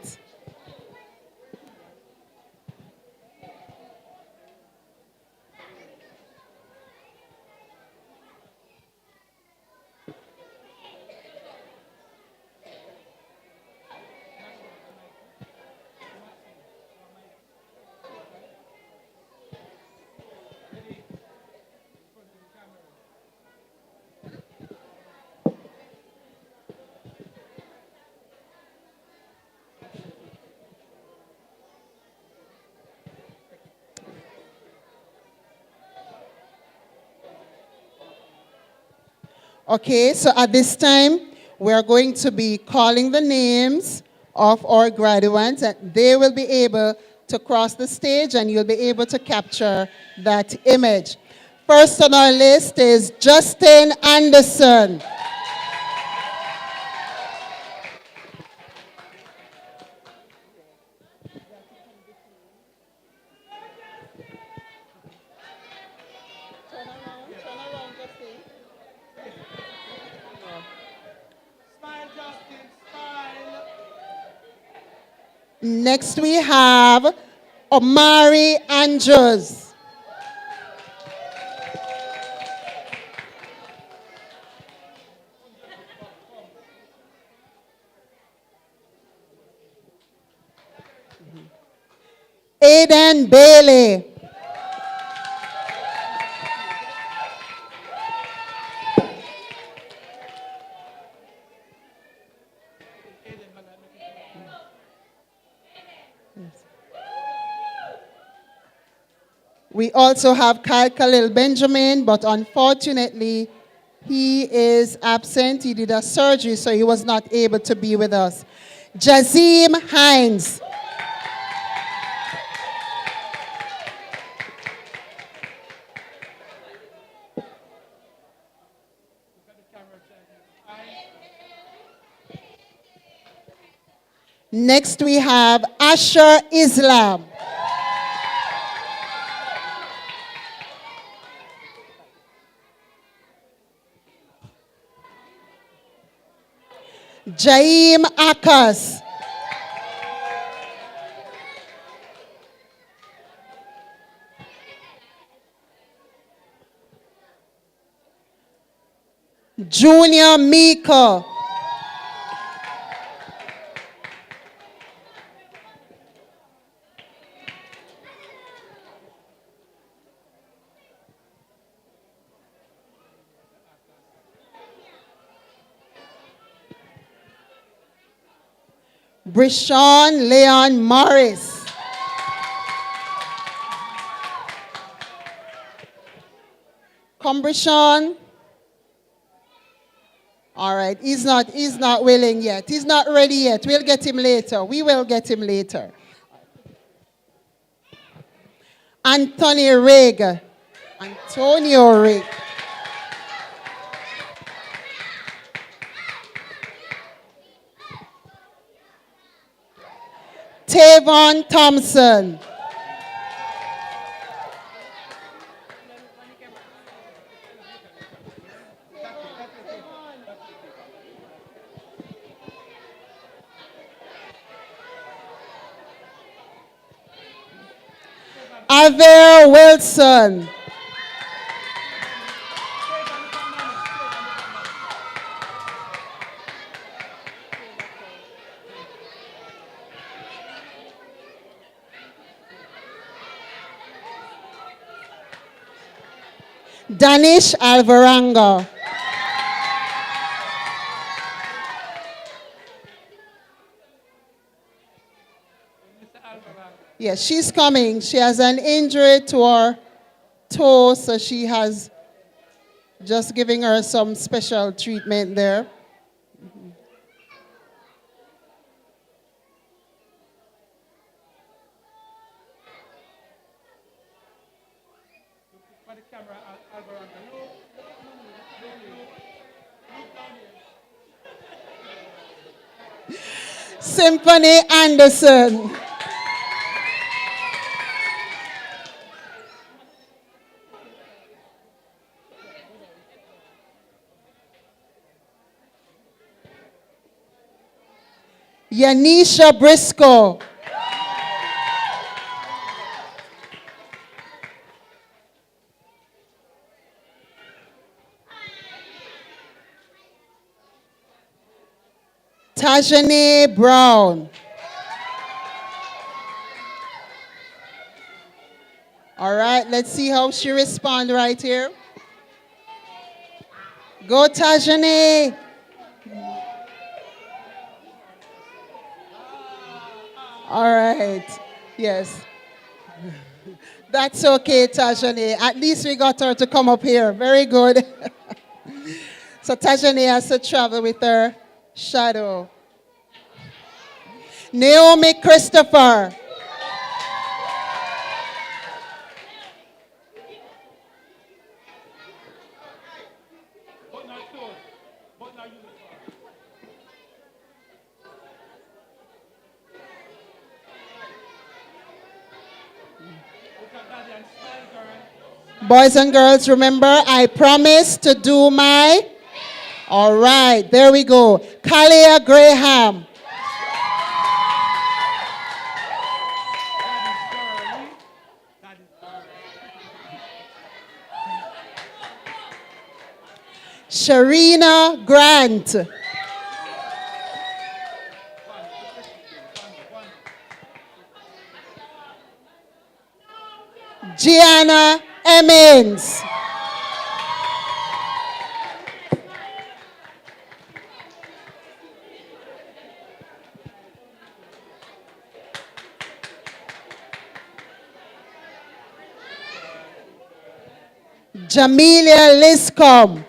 Okay, so at this time, we are going to be calling the names of our graduates, and they will be able to cross the stage, and you'll be able to capture that image. First on our list is Justin Anderson. Next we have Omari Andrews. Aiden Bailey. We also have Khalil Benjamin, but unfortunately, he is absent. He did a surgery, so he was not able to be with us. Jazim Hines. Next, we have Asher Islam. Jaim Akas. Junior Miko. Brishon Leon Morris. Come, Brishon. All right, he's not willing yet. He's not ready yet. We'll get him later. We will get him later. Anthony Rigg. Antonio Rigg. Tavon Thompson. Aver Wilson. Danish Alvarango. Yes, she's coming. She has an injury to her toe, so she has just giving her some special treatment there. Symphony Anderson. Yanisha Briscoe. Tajane Brown. All right, let's see how she responds right here. Go, Tajane. All right, yes. That's okay, Tajane. At least we got her to come up here. Very good. So Tajane has to travel with her shadow. Naomi Christopher. Boys and girls, remember, I promised to do my... All right, there we go. Kalia Graham. Sharina Grant. Gianna Emmons. Jamelia Liscombe.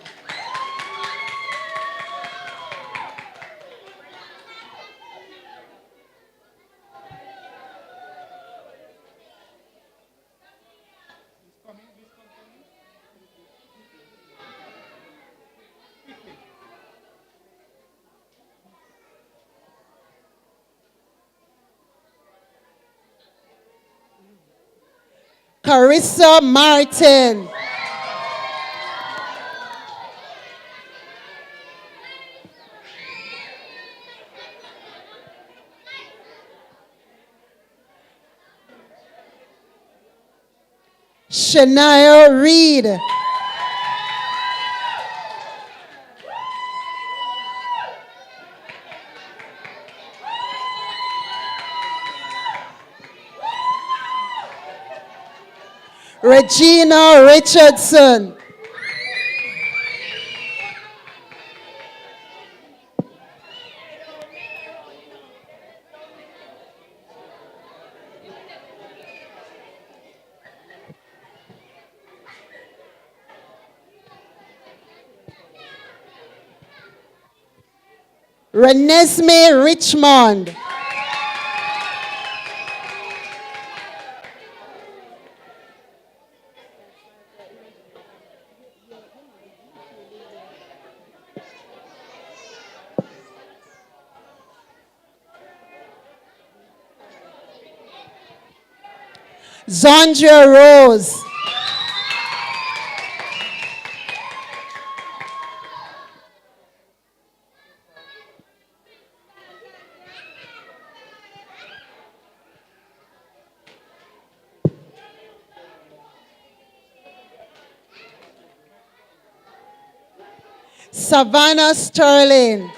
Carissa Martin. Shania Reed. Regina Richardson. Renesmee Richmond. Zandria Rose. Savannah Sterling.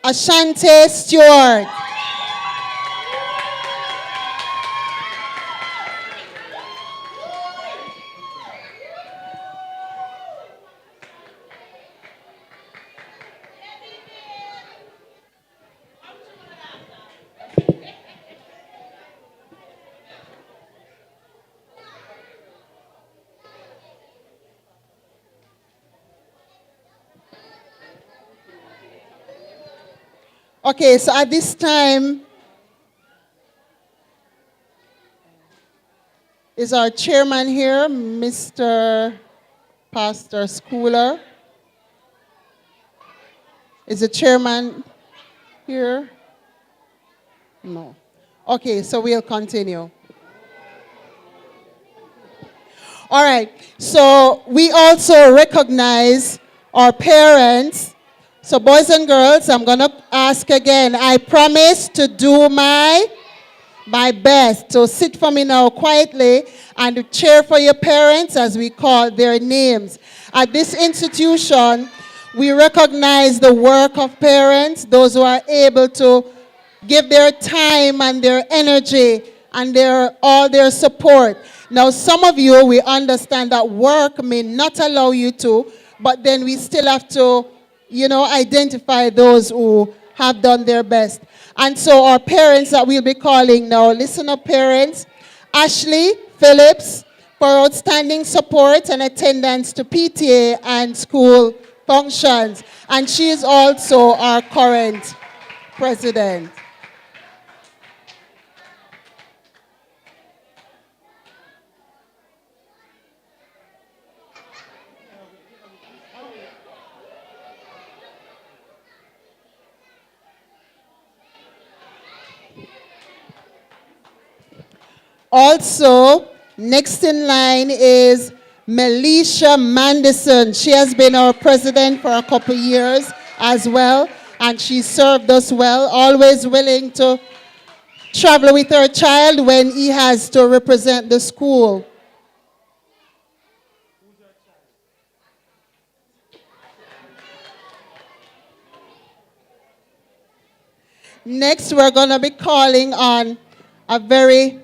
Ashante Stewart. Okay, so at this time is our chairman here, Mr. Pastor Schooler. Is the chairman here? No. Okay, so we'll continue. All right, so we also recognize our parents. So boys and girls, I'm going to ask again. I promise to do my best. So sit for me now quietly and cheer for your parents as we call their names. At this institution, we recognize the work of parents, those who are able to give their time and their energy and all their support. Now, some of you, we understand that work may not allow you to, but then we still have to identify those who have done their best. And so our parents that we'll be calling now, listen up parents, Ashley Phillips for outstanding support and attendance to PTA and school functions. And she is also our current president. Also, next in line is Melisha Mandison. She has been our president for a couple years as well, and she served us well, always willing to travel with her child when he has to represent the school. Next, we're going to be calling on a very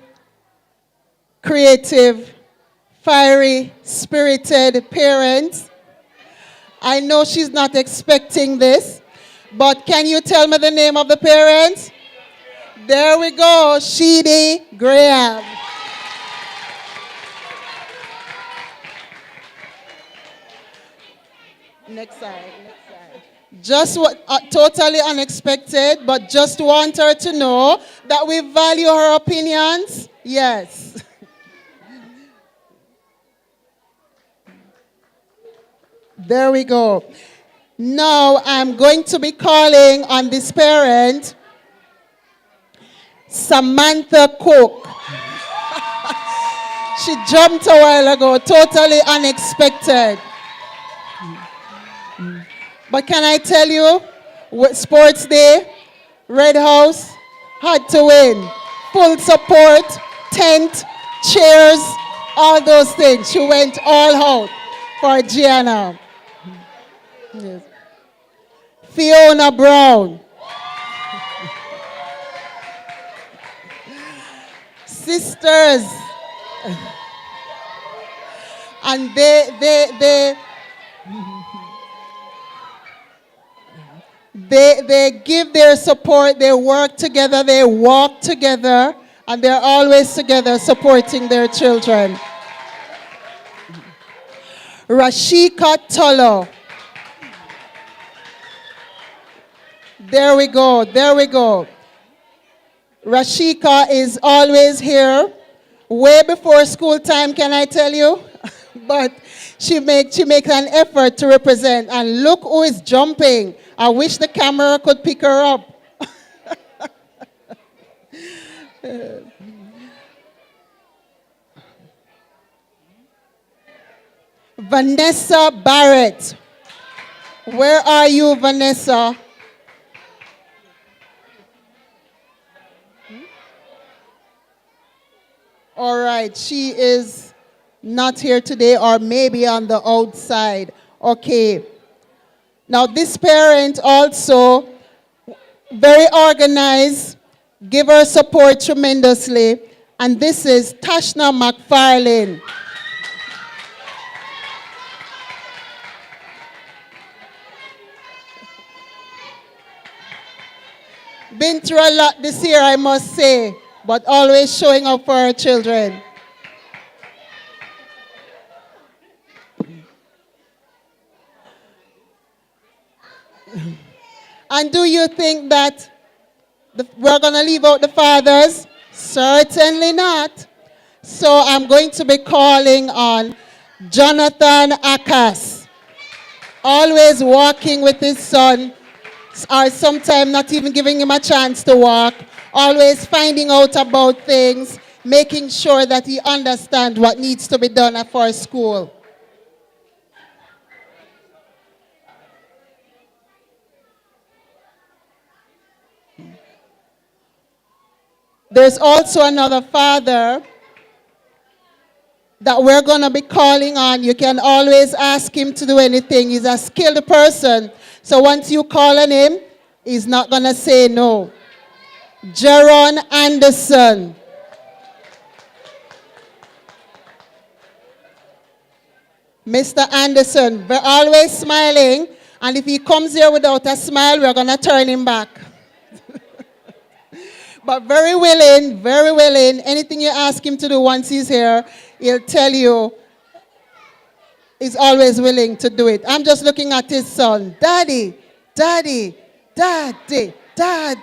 creative, fiery, spirited parent. I know she's not expecting this, but can you tell me the name of the parent? There we go, Sheedy Graham. Next side. Just totally unexpected, but just want her to know that we value her opinions. Yes. There we go. Now I'm going to be calling on this parent, Samantha Cook. She jumped a while ago, totally unexpected. But can I tell you, with Sports Day, Red House had to win. Full support, tent, chairs, all those things. She went all out for Gianna. Yes. Fiona Brown. Sisters. And they give their support, they work together, they walk together, and they're always together supporting their children. Rashika Tolo. There we go, there we go. Rashika is always here, way before school time, can I tell you? But she makes an effort to represent. And look who is jumping. I wish the camera could pick her up. Vanessa Barrett. Where are you, Vanessa? All right, she is not here today, or maybe on the outside. Okay. Now this parent also very organized, give her support tremendously. And this is Tashna McFarlane. Been through a lot this year, I must say, but always showing up for her children. And do you think that we're going to leave out the fathers? Certainly not. So I'm going to be calling on Jonathan Akas, always walking with his son, or sometimes not even giving him a chance to walk, always finding out about things, making sure that he understands what needs to be done for school. There's also another father that we're going to be calling on. You can always ask him to do anything. He's a skilled person. So once you call on him, he's not going to say no. Jaron Anderson. Mr. Anderson, we're always smiling. And if he comes here without a smile, we're going to turn him back. But very willing, very willing. Anything you ask him to do once he's here, he'll tell you he's always willing to do it. I'm just looking at his son. Daddy, daddy, daddy, dad.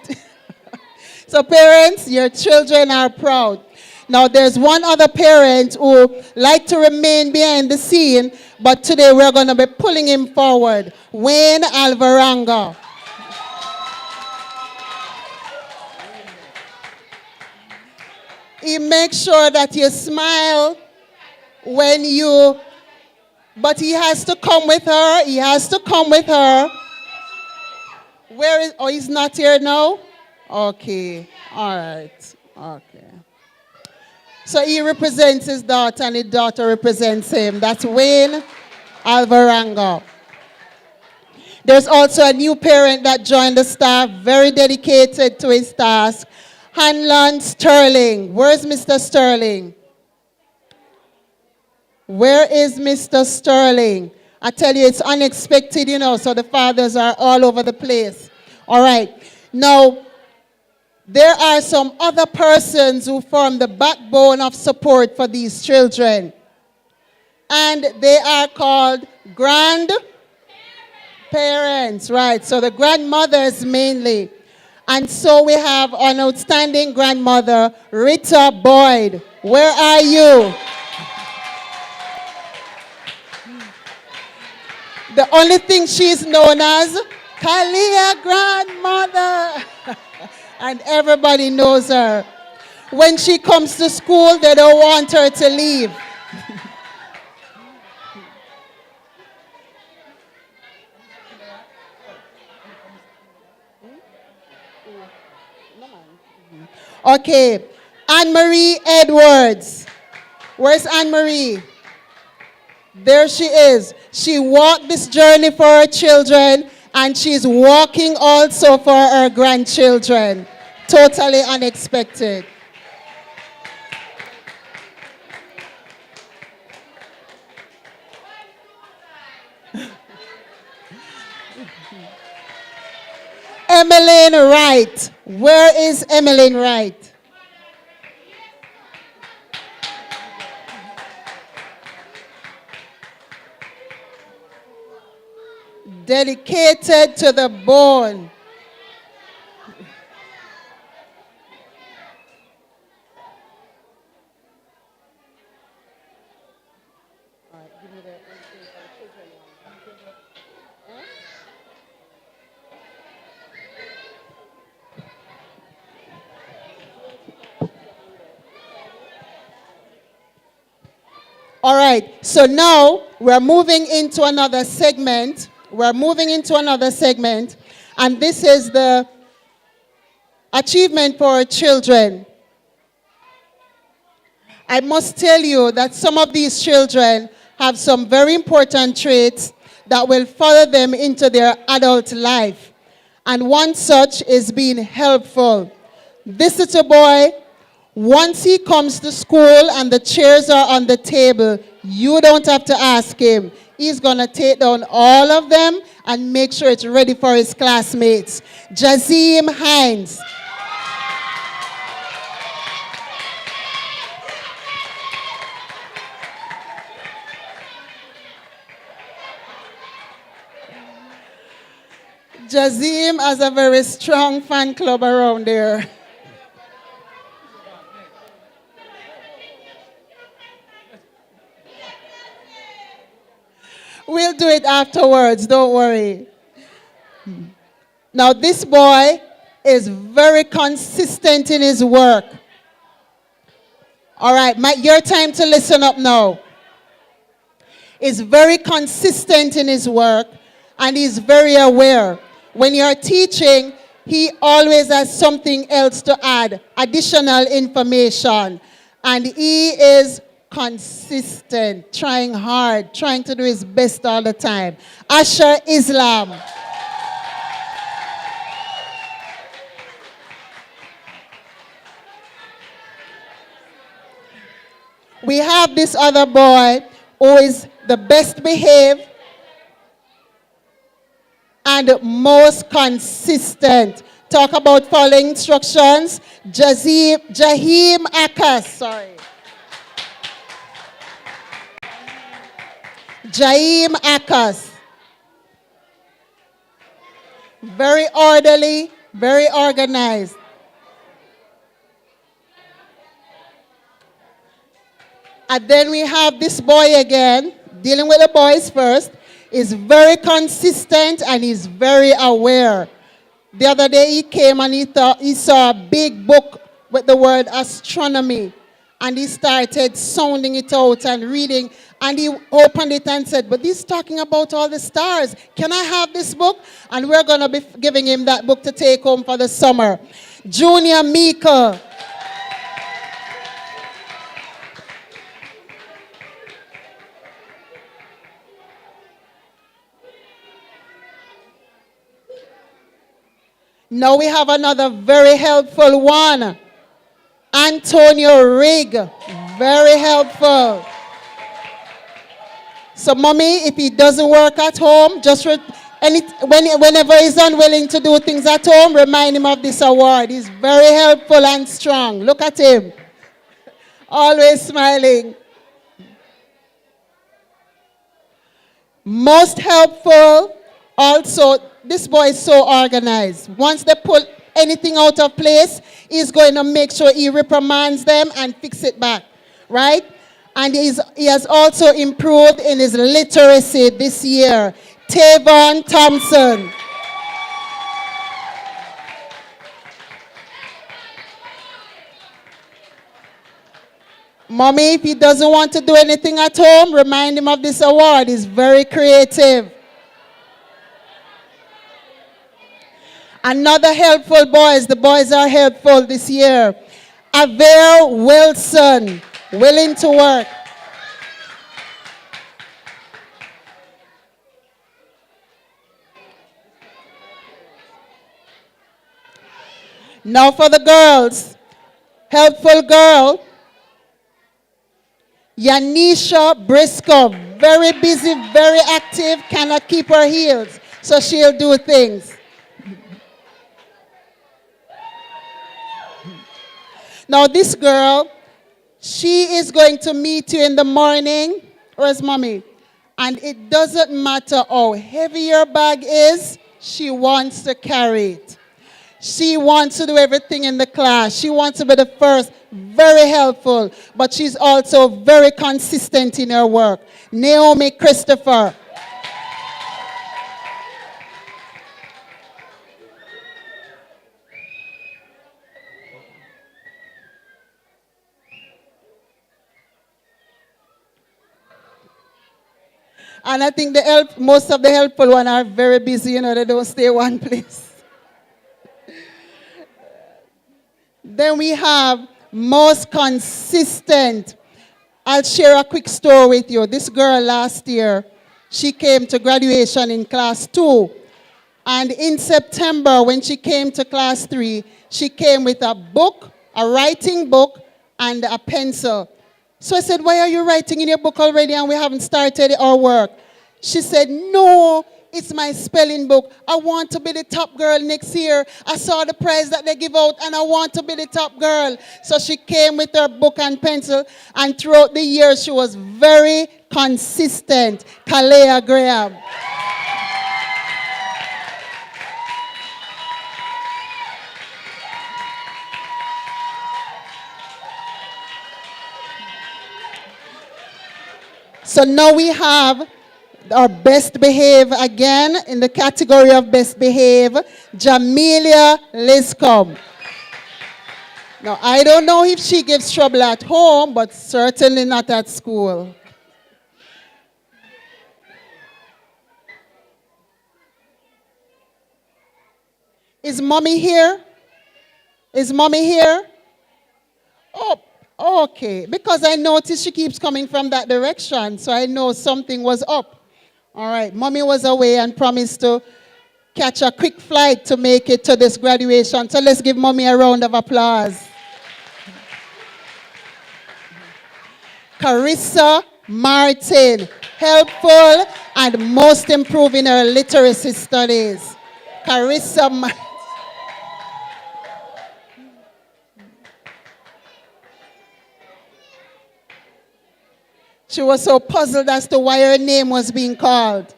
So parents, your children are proud. Now there's one other parent who like to remain behind the scene, but today we're going to be pulling him forward. Wayne Alvarenga. He makes sure that you smile when you, but he has to come with her. He has to come with her. Where is, oh, he's not here now? Okay, all right, okay. So he represents his daughter and his daughter represents him. That's Wayne Alvarenga. There's also a new parent that joined the staff, very dedicated to his task. Hanlon Sterling. Where's Mr. Sterling? Where is Mr. Sterling? I tell you, it's unexpected, you know, so the fathers are all over the place. All right. Now, there are some other persons who form the backbone of support for these children. And they are called grandparents, right? So the grandmothers mainly. And so we have an outstanding grandmother, Rita Boyd. Where are you? The only thing she's known as, Kalia grandmother. And everybody knows her. When she comes to school, they don't want her to leave. Okay. Anne-Marie Edwards. Where's Anne-Marie? There she is. She walked this journey for her children, and she's walking also for her grandchildren. Totally unexpected. Emmeline Wright. Where is Emmeline Wright? Dedicated to the bone. All right, so now we're moving into another segment. And this is the achievement for children. I must tell you that some of these children have some very important traits that will follow them into their adult life. And one such is being helpful. This little boy, once he comes to school and the chairs are on the table, you don't have to ask him. He's going to take down all of them and make sure it's ready for his classmates. Jazim Hines. Jazim has a very strong fan club around there. We'll do it afterwards, don't worry. Now, this boy is very consistent in his work. All right, your time to listen up now. He's very consistent in his work, and he's very aware. When you're teaching, he always has something else to add, additional information. And he is consistent, trying hard, trying to do his best all the time. Asher Islam. We have this other boy who is the best behaved and most consistent. Talk about following instructions. Jaheem Akas, sorry. Jaheem Akas. Very orderly, very organized. And then we have this boy again, dealing with the boys first. He's very consistent and he's very aware. The other day he came and he saw a big book with the word astronomy. And he started sounding it out and reading. And he opened it and said, but this is talking about all the stars. Can I have this book? And we're going to be giving him that book to take home for the summer. Junior Meeker. Now we have another very helpful one. Antonio Rigg. Very helpful. So, mommy, if he doesn't work at home, just whenever he's unwilling to do things at home, remind him of this award. He's very helpful and strong. Look at him. Always smiling. Most helpful. Also, this boy is so organized. Once they pull anything out of place, he's going to make sure he reprimands them and fix it back, right? And he has also improved in his literacy this year. Tavon Thompson. Mommy, if he doesn't want to do anything at home, remind him of this award. He's very creative. Another helpful boys, the boys are helpful this year. Aver Wilson, willing to work. Now for the girls. Helpful girl, Yanisha Briscoe, very busy, very active, cannot keep her heels, so she'll do things. Now this girl, she is going to meet you in the morning. Where's mommy? And it doesn't matter how heavy your bag is, she wants to carry it. She wants to do everything in the class. She wants to be the first, very helpful, but she's also very consistent in her work. Naomi Christopher. And I think most of the helpful ones are very busy, they don't stay one place. Then we have most consistent. I'll share a quick story with you. This girl last year, she came to graduation in class 2. And in September, when she came to class 3, she came with a book, a writing book, and a pencil. So I said, why are you writing in your book already and we haven't started our work? She said, no, it's my spelling book. I want to be the top girl next year. I saw the prize that they give out and I want to be the top girl. So she came with her book and pencil, and throughout the year she was very consistent. Kalea Graham. So now we have our best behave again in the category of best behave, Jamelia Liscombe. Now, I don't know if she gives trouble at home, but certainly not at school. Is mommy here? Is mommy here? Oh, okay. Because I noticed she keeps coming from that direction, so I know something was up. All right, mommy was away and promised to catch a quick flight to make it to this graduation. So let's give mommy a round of applause. Carissa Martin, helpful and most improving her literacy studies. Carissa Martin. She was so puzzled as to why her name was being called.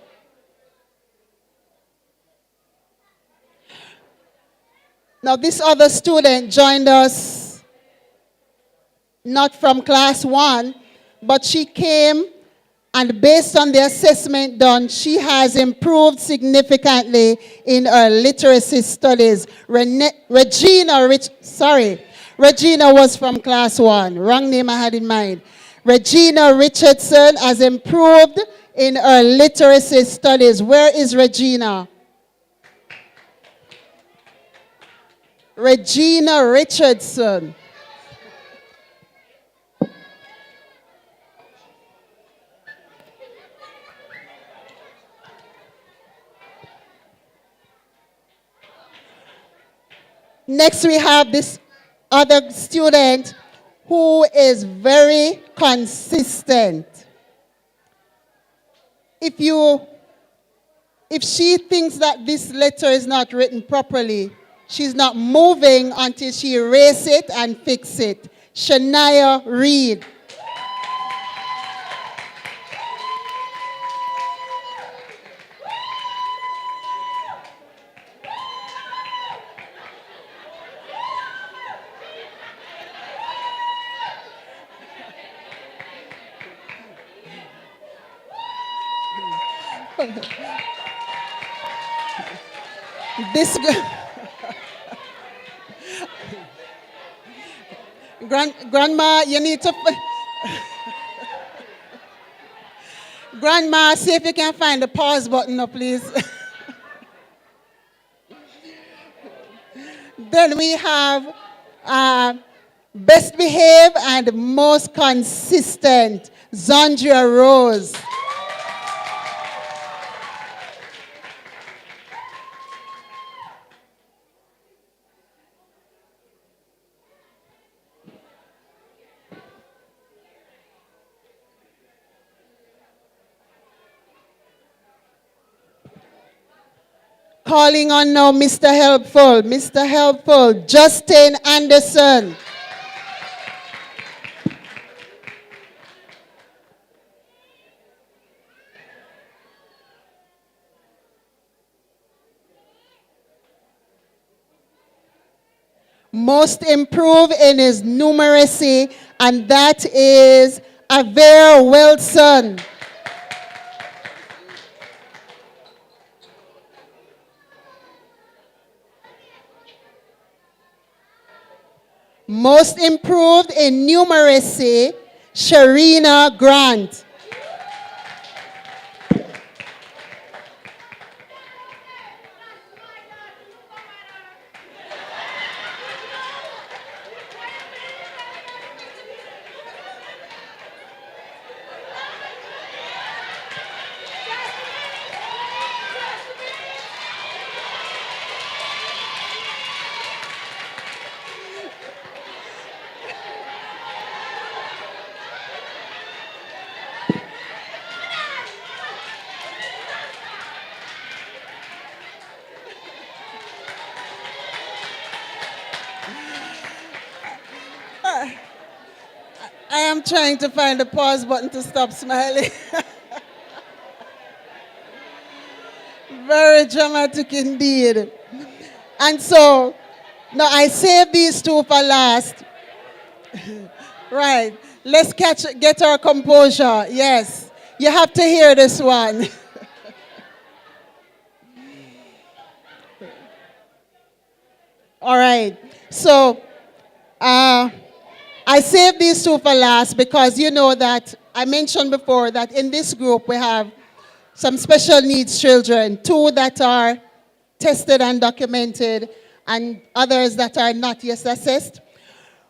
Now, this other student joined us not from class 1, but she came, and based on the assessment done, she has improved significantly in her literacy studies. Regina was from class 1. Wrong name I had in mind. Regina Richardson has improved in her literacy studies. Where is Regina? Regina Richardson. Next we have this other student who is very consistent. If she thinks that this letter is not written properly, she's not moving until she erase it and fix it. Shania Reed. This Grandma, you need to... Grandma, see if you can find the pause button, please. Then we have Best behaved and most consistent, Zandria Rose. Calling on now Mr. Helpful. Mr. Helpful, Justin Anderson. Most improved in his numeracy, and that is Aver Wilson. Most improved in numeracy, Sharina Grant. I am trying to find the pause button to stop smiling. Very dramatic indeed. And so, now I saved these two for last. Right. Let's get our composure. Yes. You have to hear this one. All right. So, I saved these two for last because you know that I mentioned before that in this group we have some special needs children, two that are tested and documented and others that are not yet assessed.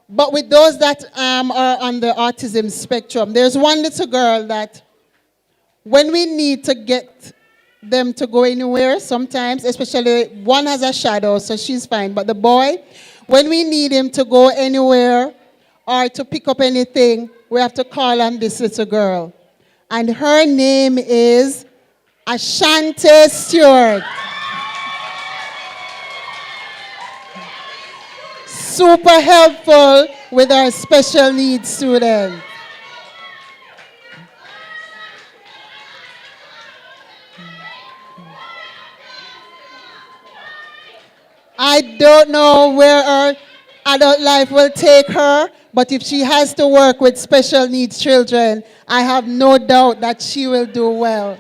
But with those that are on the autism spectrum, there's one little girl that when we need to get them to go anywhere sometimes, especially one has a shadow, so she's fine. But the boy, when we need him to go anywhere or to pick up anything, we have to call on this little girl. And her name is Ashante Stewart. Super helpful with our special needs students. I don't know where her adult life will take her, but if she has to work with special needs children, I have no doubt that she will do well.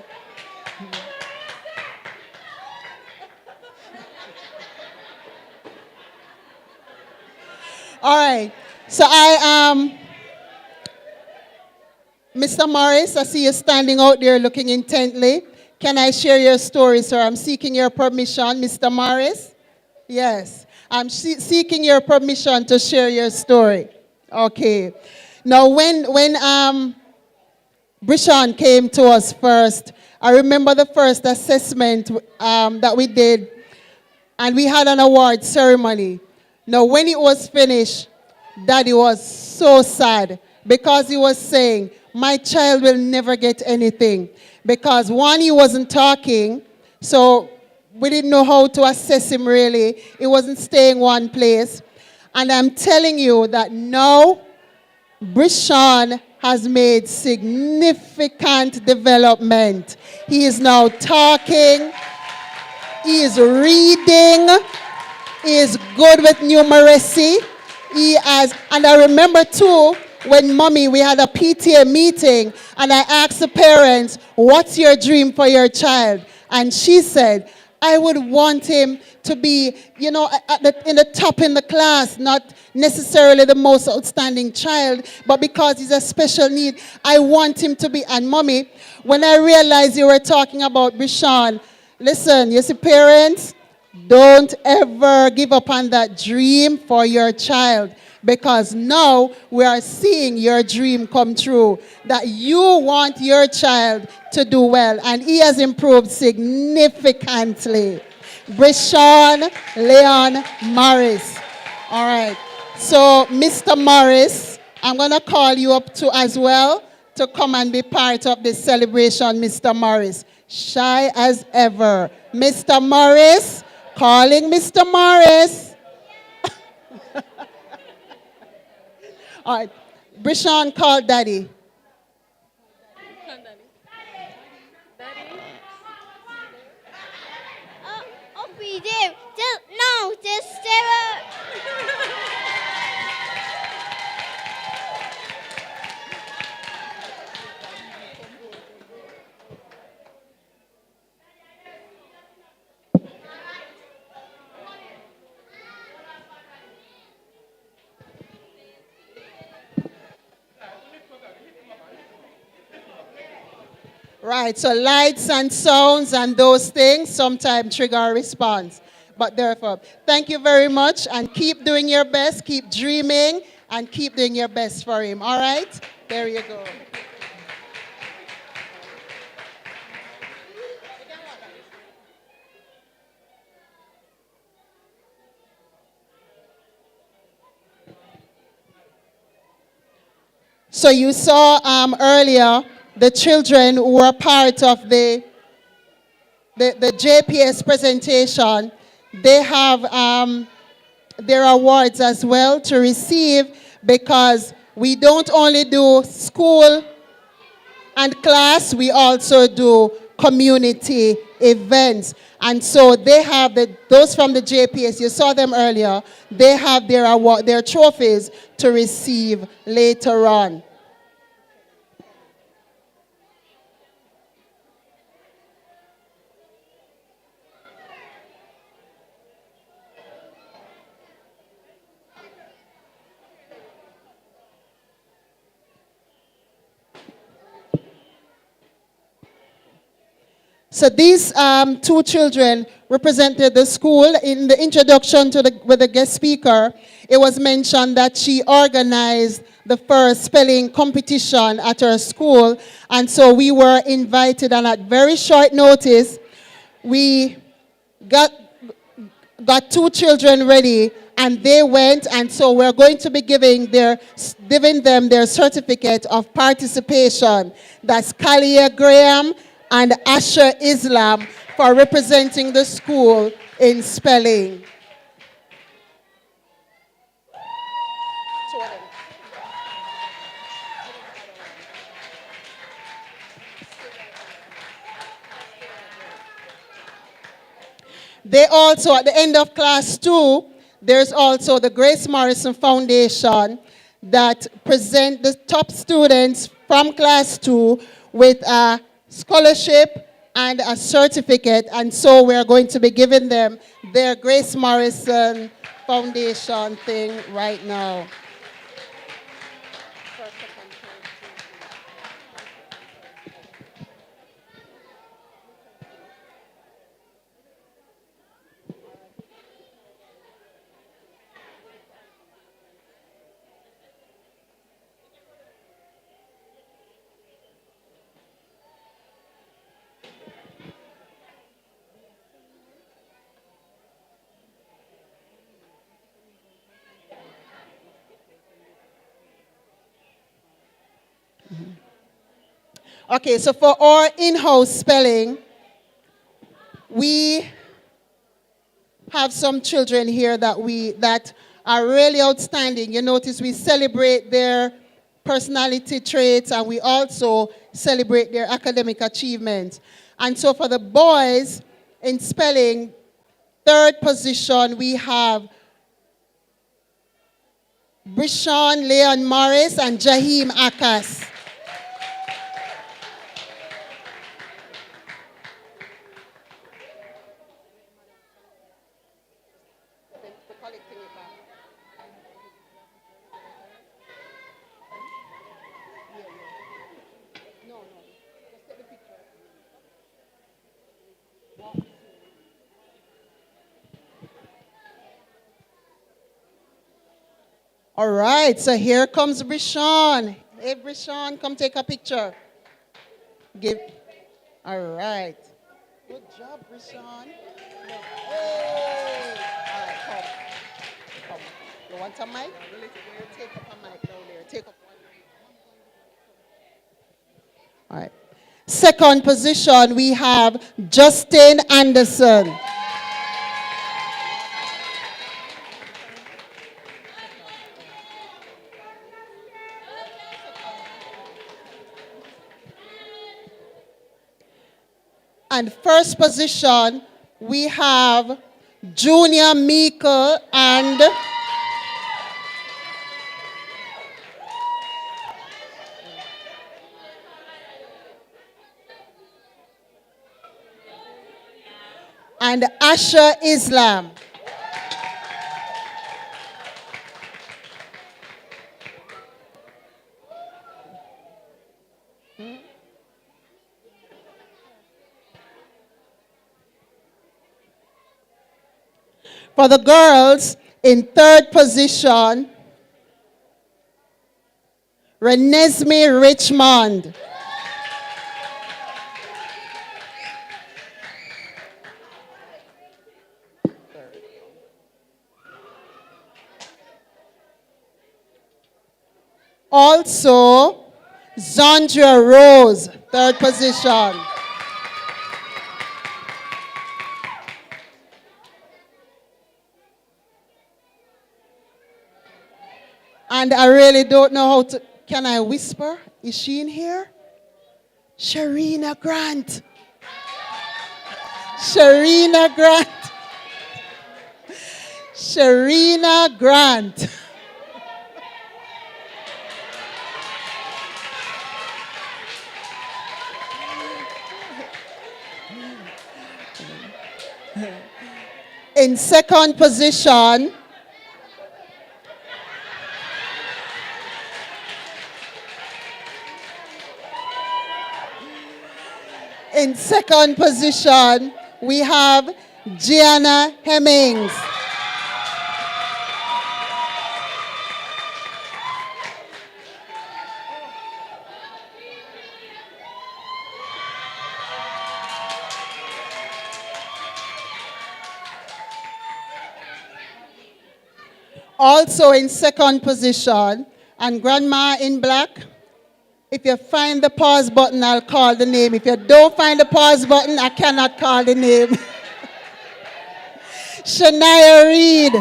All right, so Mr. Morris, I see you standing out there looking intently. Can I share your story, sir? I'm seeking your permission, Mr. Morris. Yes, I'm seeking your permission to share your story. Okay. Now, when Brishon came to us first, I remember the first assessment that we did, and we had an award ceremony. Now, when it was finished, Daddy was so sad because he was saying, my child will never get anything. Because one, he wasn't talking, so we didn't know how to assess him really. He wasn't staying one place. And I'm telling you that now, Brishon has made significant development. He is now talking, he is reading, he is good with numeracy. And I remember too, when Mommy, we had a PTA meeting, and I asked the parents, what's your dream for your child? And she said, I would want him to be, in the top in the class, not necessarily the most outstanding child, but because he's a special need, I want him to be. And Mommy, when I realized you were talking about Brishon, listen, you see, parents, don't ever give up on that dream for your child. because now we are seeing your dream come true, that you want your child to do well, and he has improved significantly. Brishon Leon Morris. All right. So, Mr. Morris, I'm going to call you up to as well to come and be part of this celebration, Mr. Morris. Shy as ever. Mr. Morris, calling Mr. Morris. All right. Brishon, call Daddy. Oh, be there. Just Sarah. Right, so lights and sounds and those things sometimes trigger a response. But therefore, thank you very much, and keep doing your best, keep dreaming, and keep doing your best for him. All right? There you go. So you saw earlier the children who were part of the JPS presentation. They have their awards as well to receive, because we don't only do school and class, we also do community events. And so they have those from the JPS, you saw them earlier, they have their award, their trophies to receive later on. So these two children represented the school. In the introduction to with the guest speaker, it was mentioned that she organized the first spelling competition at her school. And so we were invited, and at very short notice, we got two children ready, and they went, and so we're going to be giving them their certificate of participation. That's Kalia Graham and Asher Islam for representing the school in spelling. They also, at the end of class 2, there's also the Grace Morrison Foundation that present the top students from class 2 with a scholarship and a certificate, and so we're going to be giving them their Grace Morrison Foundation thing right now. Okay, so for our in-house spelling, we have some children here that are really outstanding. You notice we celebrate their personality traits, and we also celebrate their academic achievements. And so for the boys in spelling, third position, we have Brishon Leon Morris and Jaheem Akas. All right, so here comes Brishon. Hey, Brishon, come take a picture. Give. All right. Good job, Brishon. Hey. All right, come. You want a mic? Take up a mic down there. Take up one. All right. Second position, we have Justin Anderson. And first position, we have Junior Meeker and Asher Islam. For the girls, in third position, Renesmee Richmond. Also, Zandria Rose, third position. And I really don't know how to, can I whisper? Is she in here? Sharina Grant. Sharina Grant. Sharina Grant. In second position, we have Gianna Hemmings. Also in second position, and Grandma in black. If you find the pause button, I'll call the name. If you don't find the pause button, I cannot call the name. Shania Reed.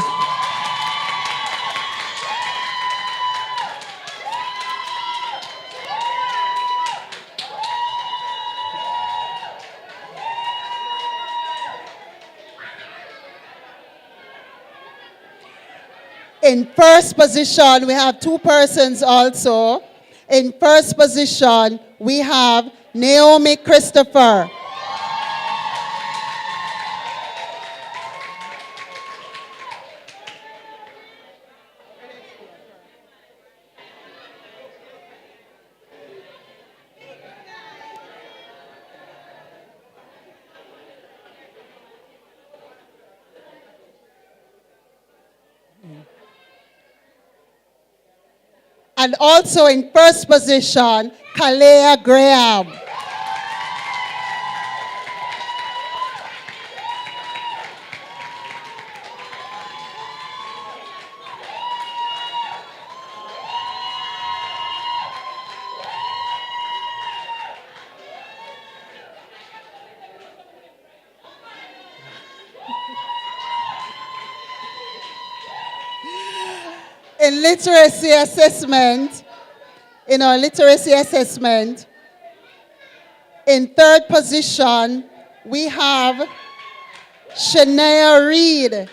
In first position, we have two persons also. In first position, we have Naomi Christopher. And also in first position, Kalea Graham. In literacy assessment, in our literacy assessment, in third position, we have Shania Reed.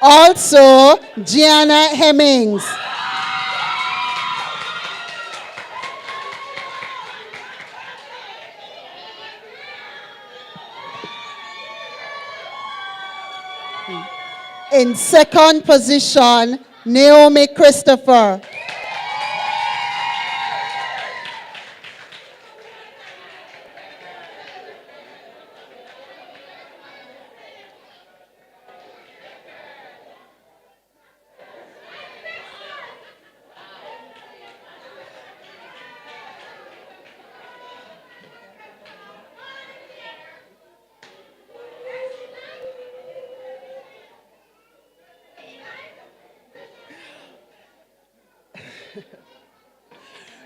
Also, Gianna Hemmings. In second position, Naomi Christopher.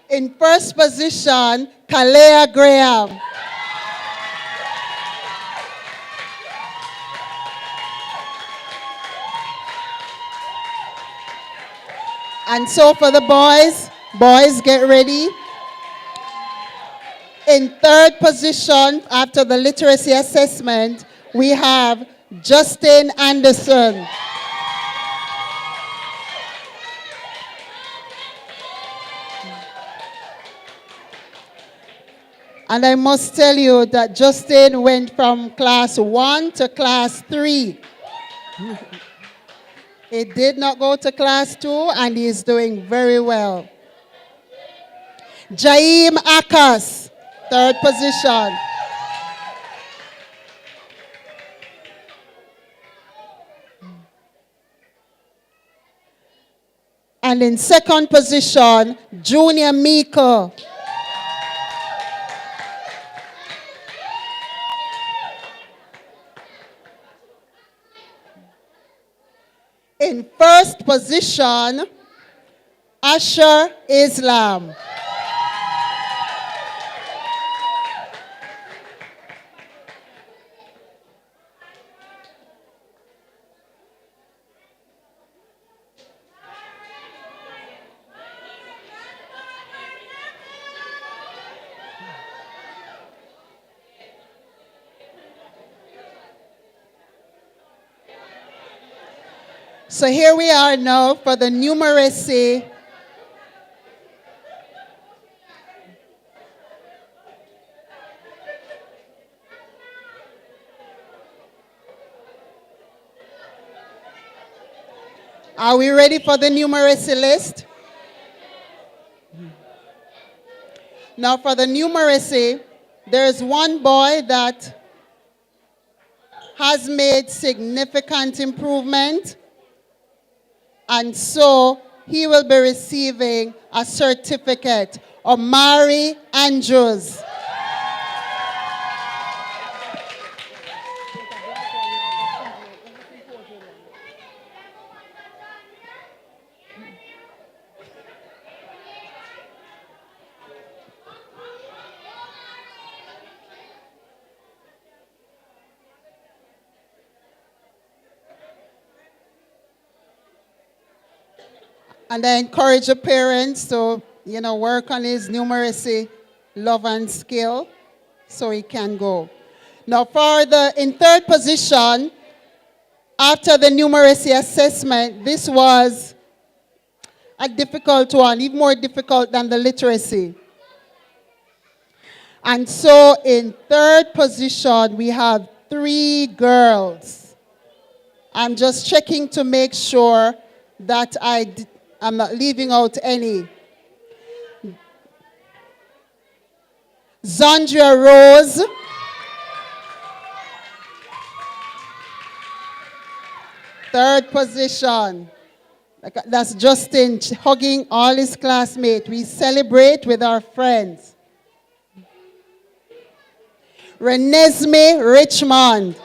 In first position, Kalea Graham. And so for the boys, get ready. In third position, after the literacy assessment, we have Justin Anderson. And I must tell you that Justin went from class 1 to class 3. He did not go to class 2, and he is doing very well. Jaim Akas, third position. And in second position, Junior Miko. In first position, Asher Islam. So here we are now for the numeracy. Are we ready for the numeracy list? Now for the numeracy, there's one boy that has made significant improvement. And so he will be receiving a certificate. Omari Andrews. And I encourage the parents to, work on his numeracy love and skill so he can go. Now in third position, after the numeracy assessment, this was a difficult one, even more difficult than the literacy. And so in third position, we have 3 girls. I'm just checking to make sure that I'm not leaving out any. Zandria Rose. Third position. That's Justin hugging all his classmates. We celebrate with our friends. Renesmee Richmond.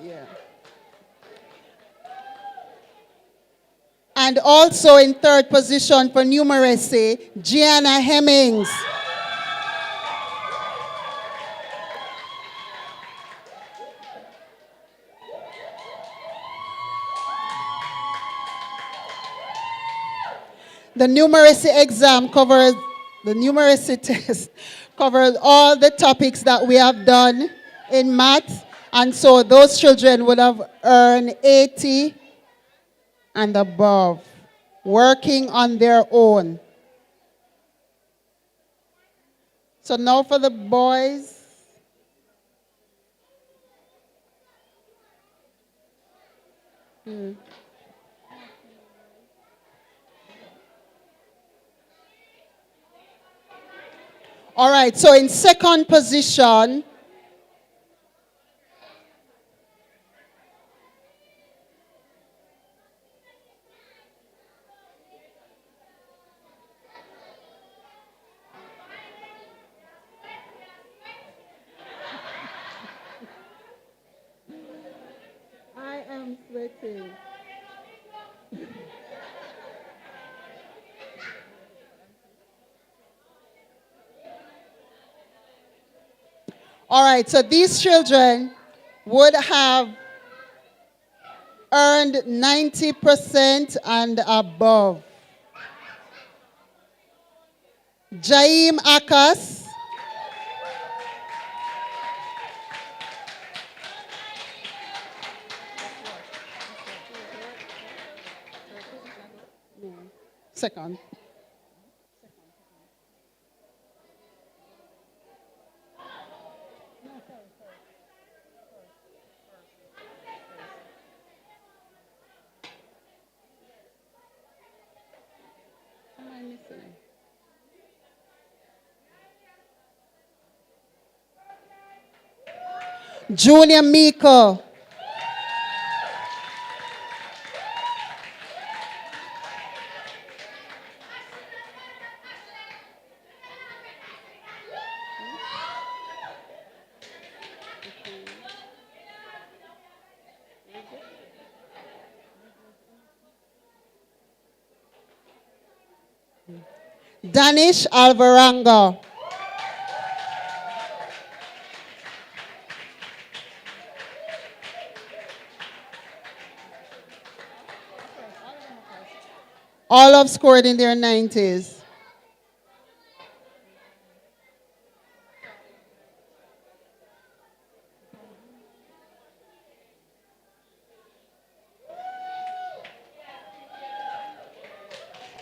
Yeah. And also in third position for numeracy, Gianna Hemmings. The numeracy exam covers, the numeracy test covered all the topics that we have done in math. And so those children would have earned 80 and above, working on their own. So now for the boys. All right, so in second position, I am sweating. All right, so these children would have earned 90% and above. Jaim Akas. Second. Junior Miko. Danish Alvarango. All have scored in their 90s.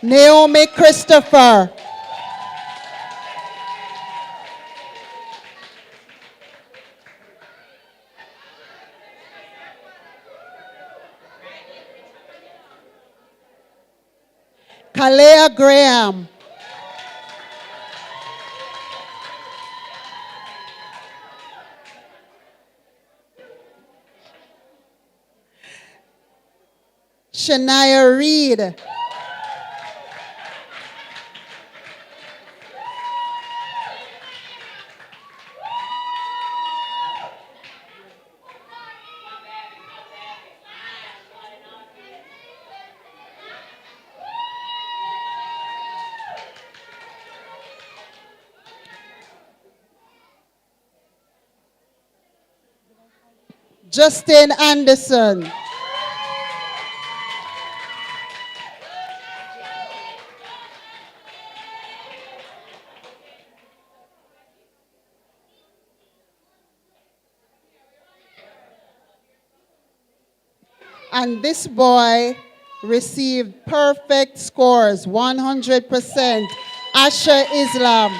Naomi Christopher. Kalea Graham. Shania Reed. Justin Anderson. And this boy received perfect scores, 100%. Asher Islam.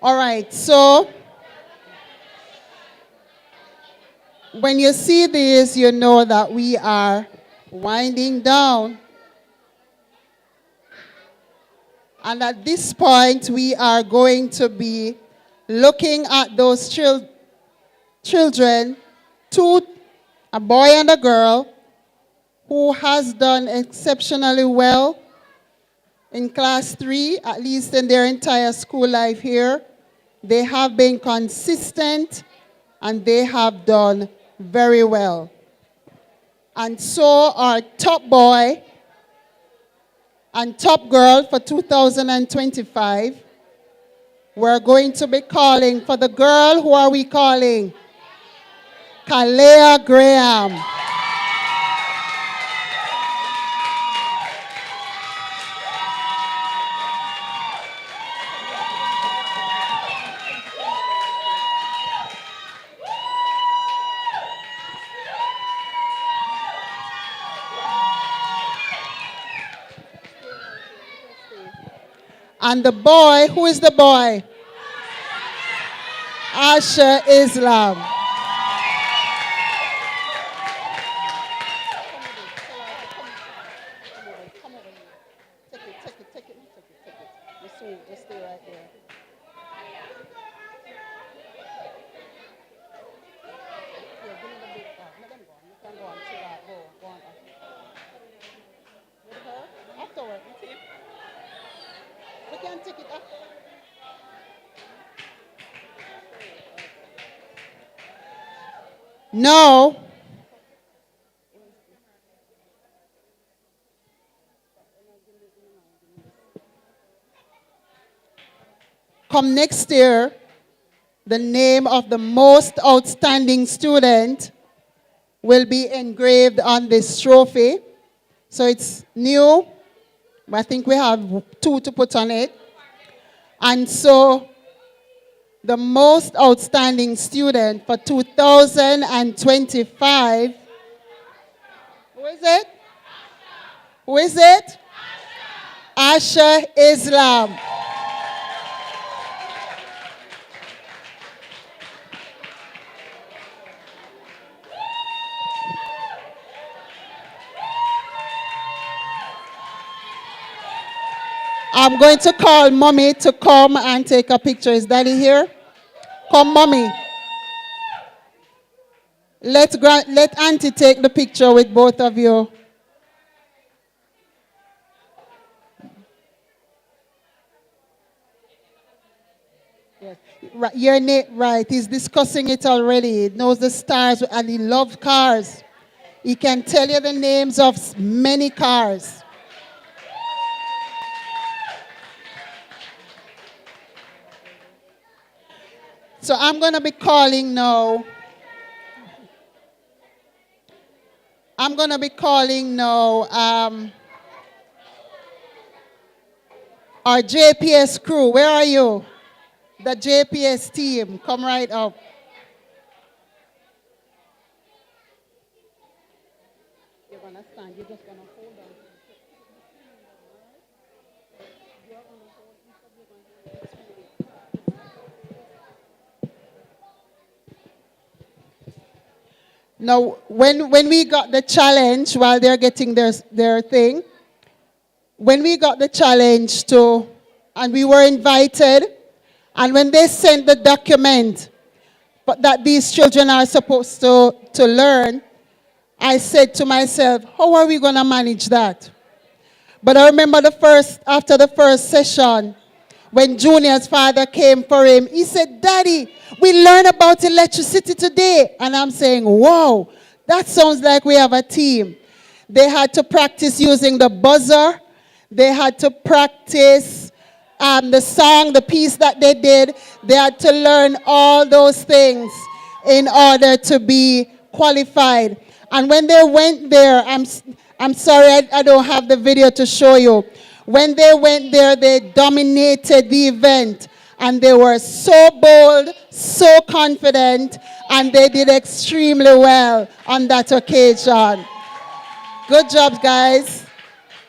All right, so when you see this, you know that we are winding down. And at this point, we are going to be looking at those children, a boy and a girl, who has done exceptionally well in class 3, at least in their entire school life here. They have been consistent and they have done very well. And so our top boy and top girl for 2025, we're going to be calling for the girl. Who are we calling? Kalea Graham. And the boy, who is the boy? Asher Islam. Just stay right there. Afterward, we can take it up. No. Come next year, the name of the most outstanding student will be engraved on this trophy. So it's new. I think we have 2 to put on it. And so the most outstanding student for 2025, who is it? Who is it? Asher Islam. I'm going to call Mommy to come and take a picture. Is Daddy here? Come, Mommy. Let Auntie take the picture with both of you. Yes. Right, he's discussing it already. He knows the stars and he loves cars. He can tell you the names of many cars. So I'm going to be calling now. Our JPS crew. Where are you? The JPS team. Come right up. You're going to stand. You're just going to hold on. Now, when we got the challenge, while they're getting their thing, when we got the challenge and we were invited, and when they sent the document but that these children are supposed to learn, I said to myself, how are we going to manage that? But I remember after the first session, when Junior's father came for him, he said, Daddy, we learned about electricity today. And I'm saying, wow, that sounds like we have a team. They had to practice using the buzzer. They had to practice the song, the piece that they did. They had to learn all those things in order to be qualified. And when they went there, I'm sorry, I don't have the video to show you. When they went there, they dominated the event. And they were so bold, so confident, and they did extremely well on that occasion. Good job, guys.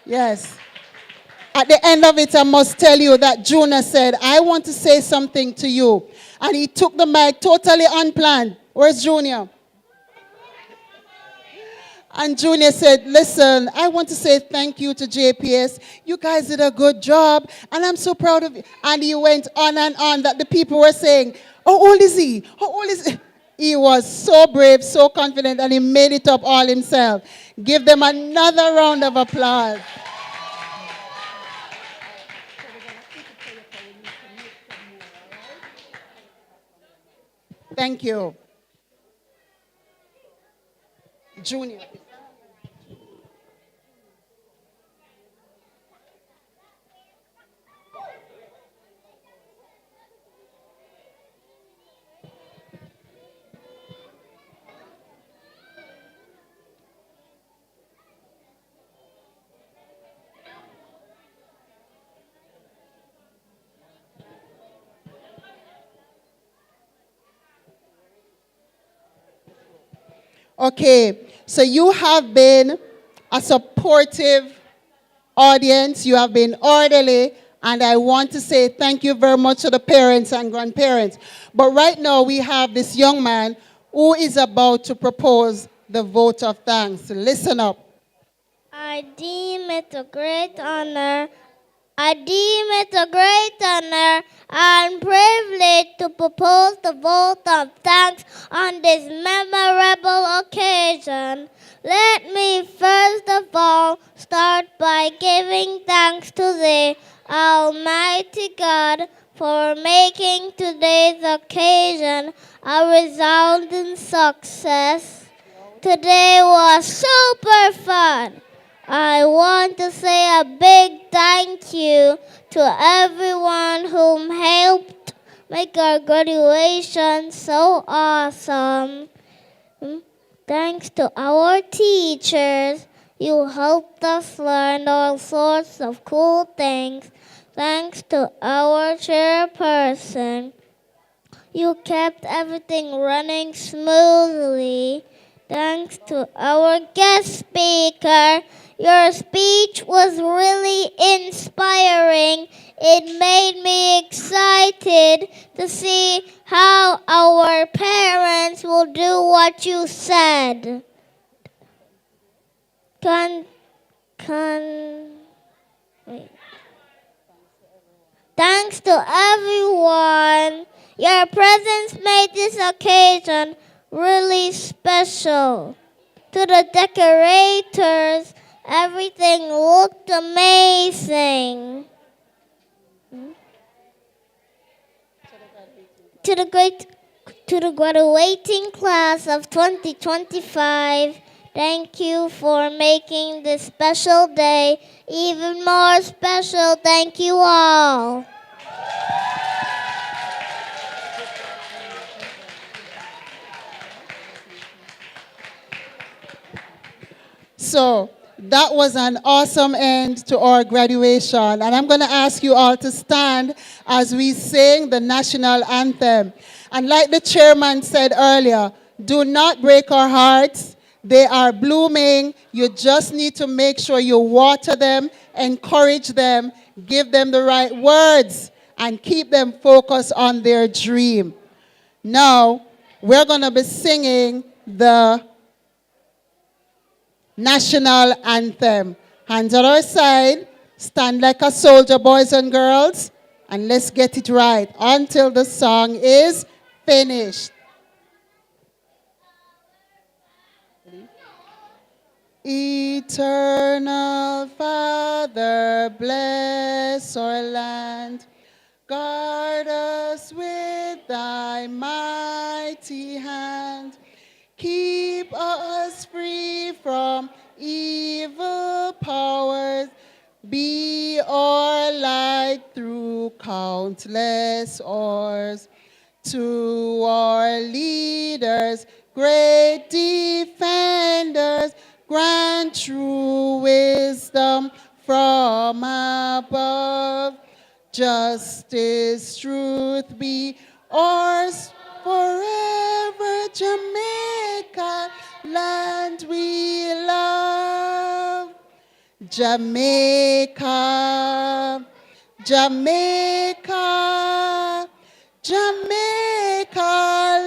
Yes. At the end of it, I must tell you that Junior said, I want to say something to you. And he took the mic totally unplanned. Where's Junior? And Junior said, listen, I want to say thank you to JPS. You guys did a good job, and I'm so proud of you. And he went on and on that the people were saying, how old is he? How old is he? He was so brave, so confident, and he made it up all himself. Give them another round of applause. Thank you. Junior. Okay, so you have been a supportive audience, you have been orderly, and I want to say thank you very much to the parents and grandparents. But right now we have this young man who is about to propose the vote of thanks. Listen up. I deem it a great honor. I deem it a great honor and privilege to propose the vote of thanks on this memorable occasion. Let me first of all start by giving thanks to the Almighty God for making today's occasion a resounding success. Today was super fun. I want to say a big thank you to everyone who helped make our graduation so awesome. Thanks to our teachers, you helped us learn all sorts of cool things. Thanks to our chairperson, you kept everything running smoothly. Thanks to our guest speaker, your speech was really inspiring. It made me excited to see how our parents will do what you said. Wait. Thanks to everyone. Your presence made this occasion really special. To the decorators, everything looked amazing. To the graduating class of 2025, thank you for making this special day even more special. Thank you all. So that was an awesome end to our graduation. And I'm going to ask you all to stand as we sing the national anthem. And like the chairman said earlier, do not break our hearts. They are blooming. You just need to make sure you water them, encourage them, give them the right words, and keep them focused on their dream. Now, we're going to be singing the national anthem. Hands at our side, stand like a soldier, boys and girls, and let's get it right until the song is finished. Eternal Father, bless our land. Guard us with thy mighty hand. Keep us free from evil powers. Be our light through countless hours. To our leaders, great defenders, grant true wisdom from above. Justice, truth be ours forever. Jamaica, land we love. Jamaica, Jamaica, Jamaica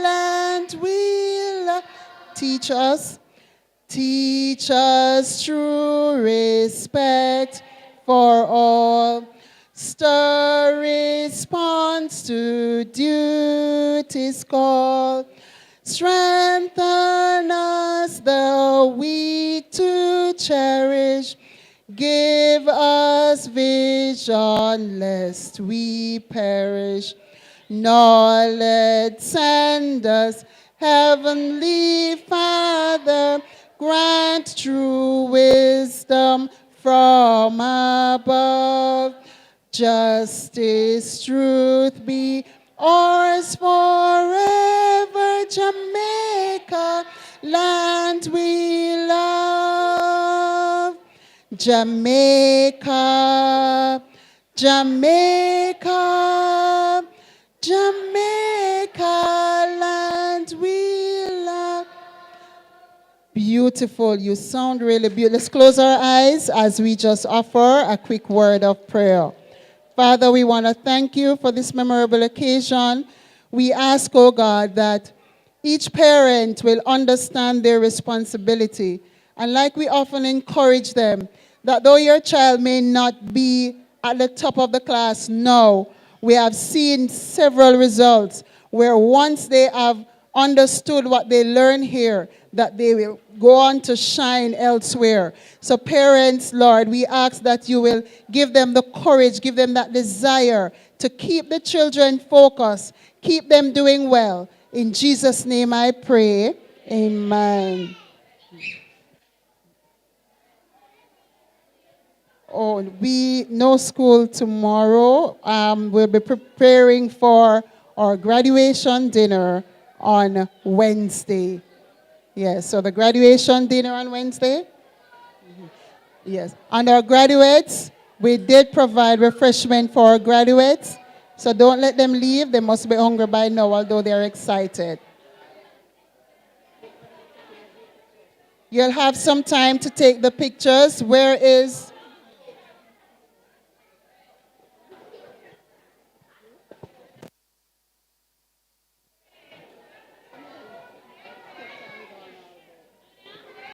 land will teach us true respect for all. Stir response to duty's call. Strengthen us the weak to cherish. Give us vision lest we perish. Knowledge send us, Heavenly Father. Grant true wisdom from above. Justice, truth be ours forever. Jamaica, land we love. Jamaica, Jamaica, Jamaica, land we love. Beautiful. You sound really beautiful. Let's close our eyes as we just offer a quick word of prayer. Father, we want to thank you for this memorable occasion. We ask, oh God, that each parent will understand their responsibility. And like we often encourage them, that though your child may not be at the top of the class now, we have seen several results where once they have understood what they learn here, that they will go on to shine elsewhere. So parents, Lord, we ask that you will give them the courage, give them that desire to keep the children focused, keep them doing well. In Jesus' name I pray, amen. Oh, no school tomorrow. We'll be preparing for our graduation dinner on Wednesday. Yes, so the graduation dinner on Wednesday. Yes, and our graduates, we did provide refreshment for our graduates. So don't let them leave. They must be hungry by now, although they're excited. You'll have some time to take the pictures. Where is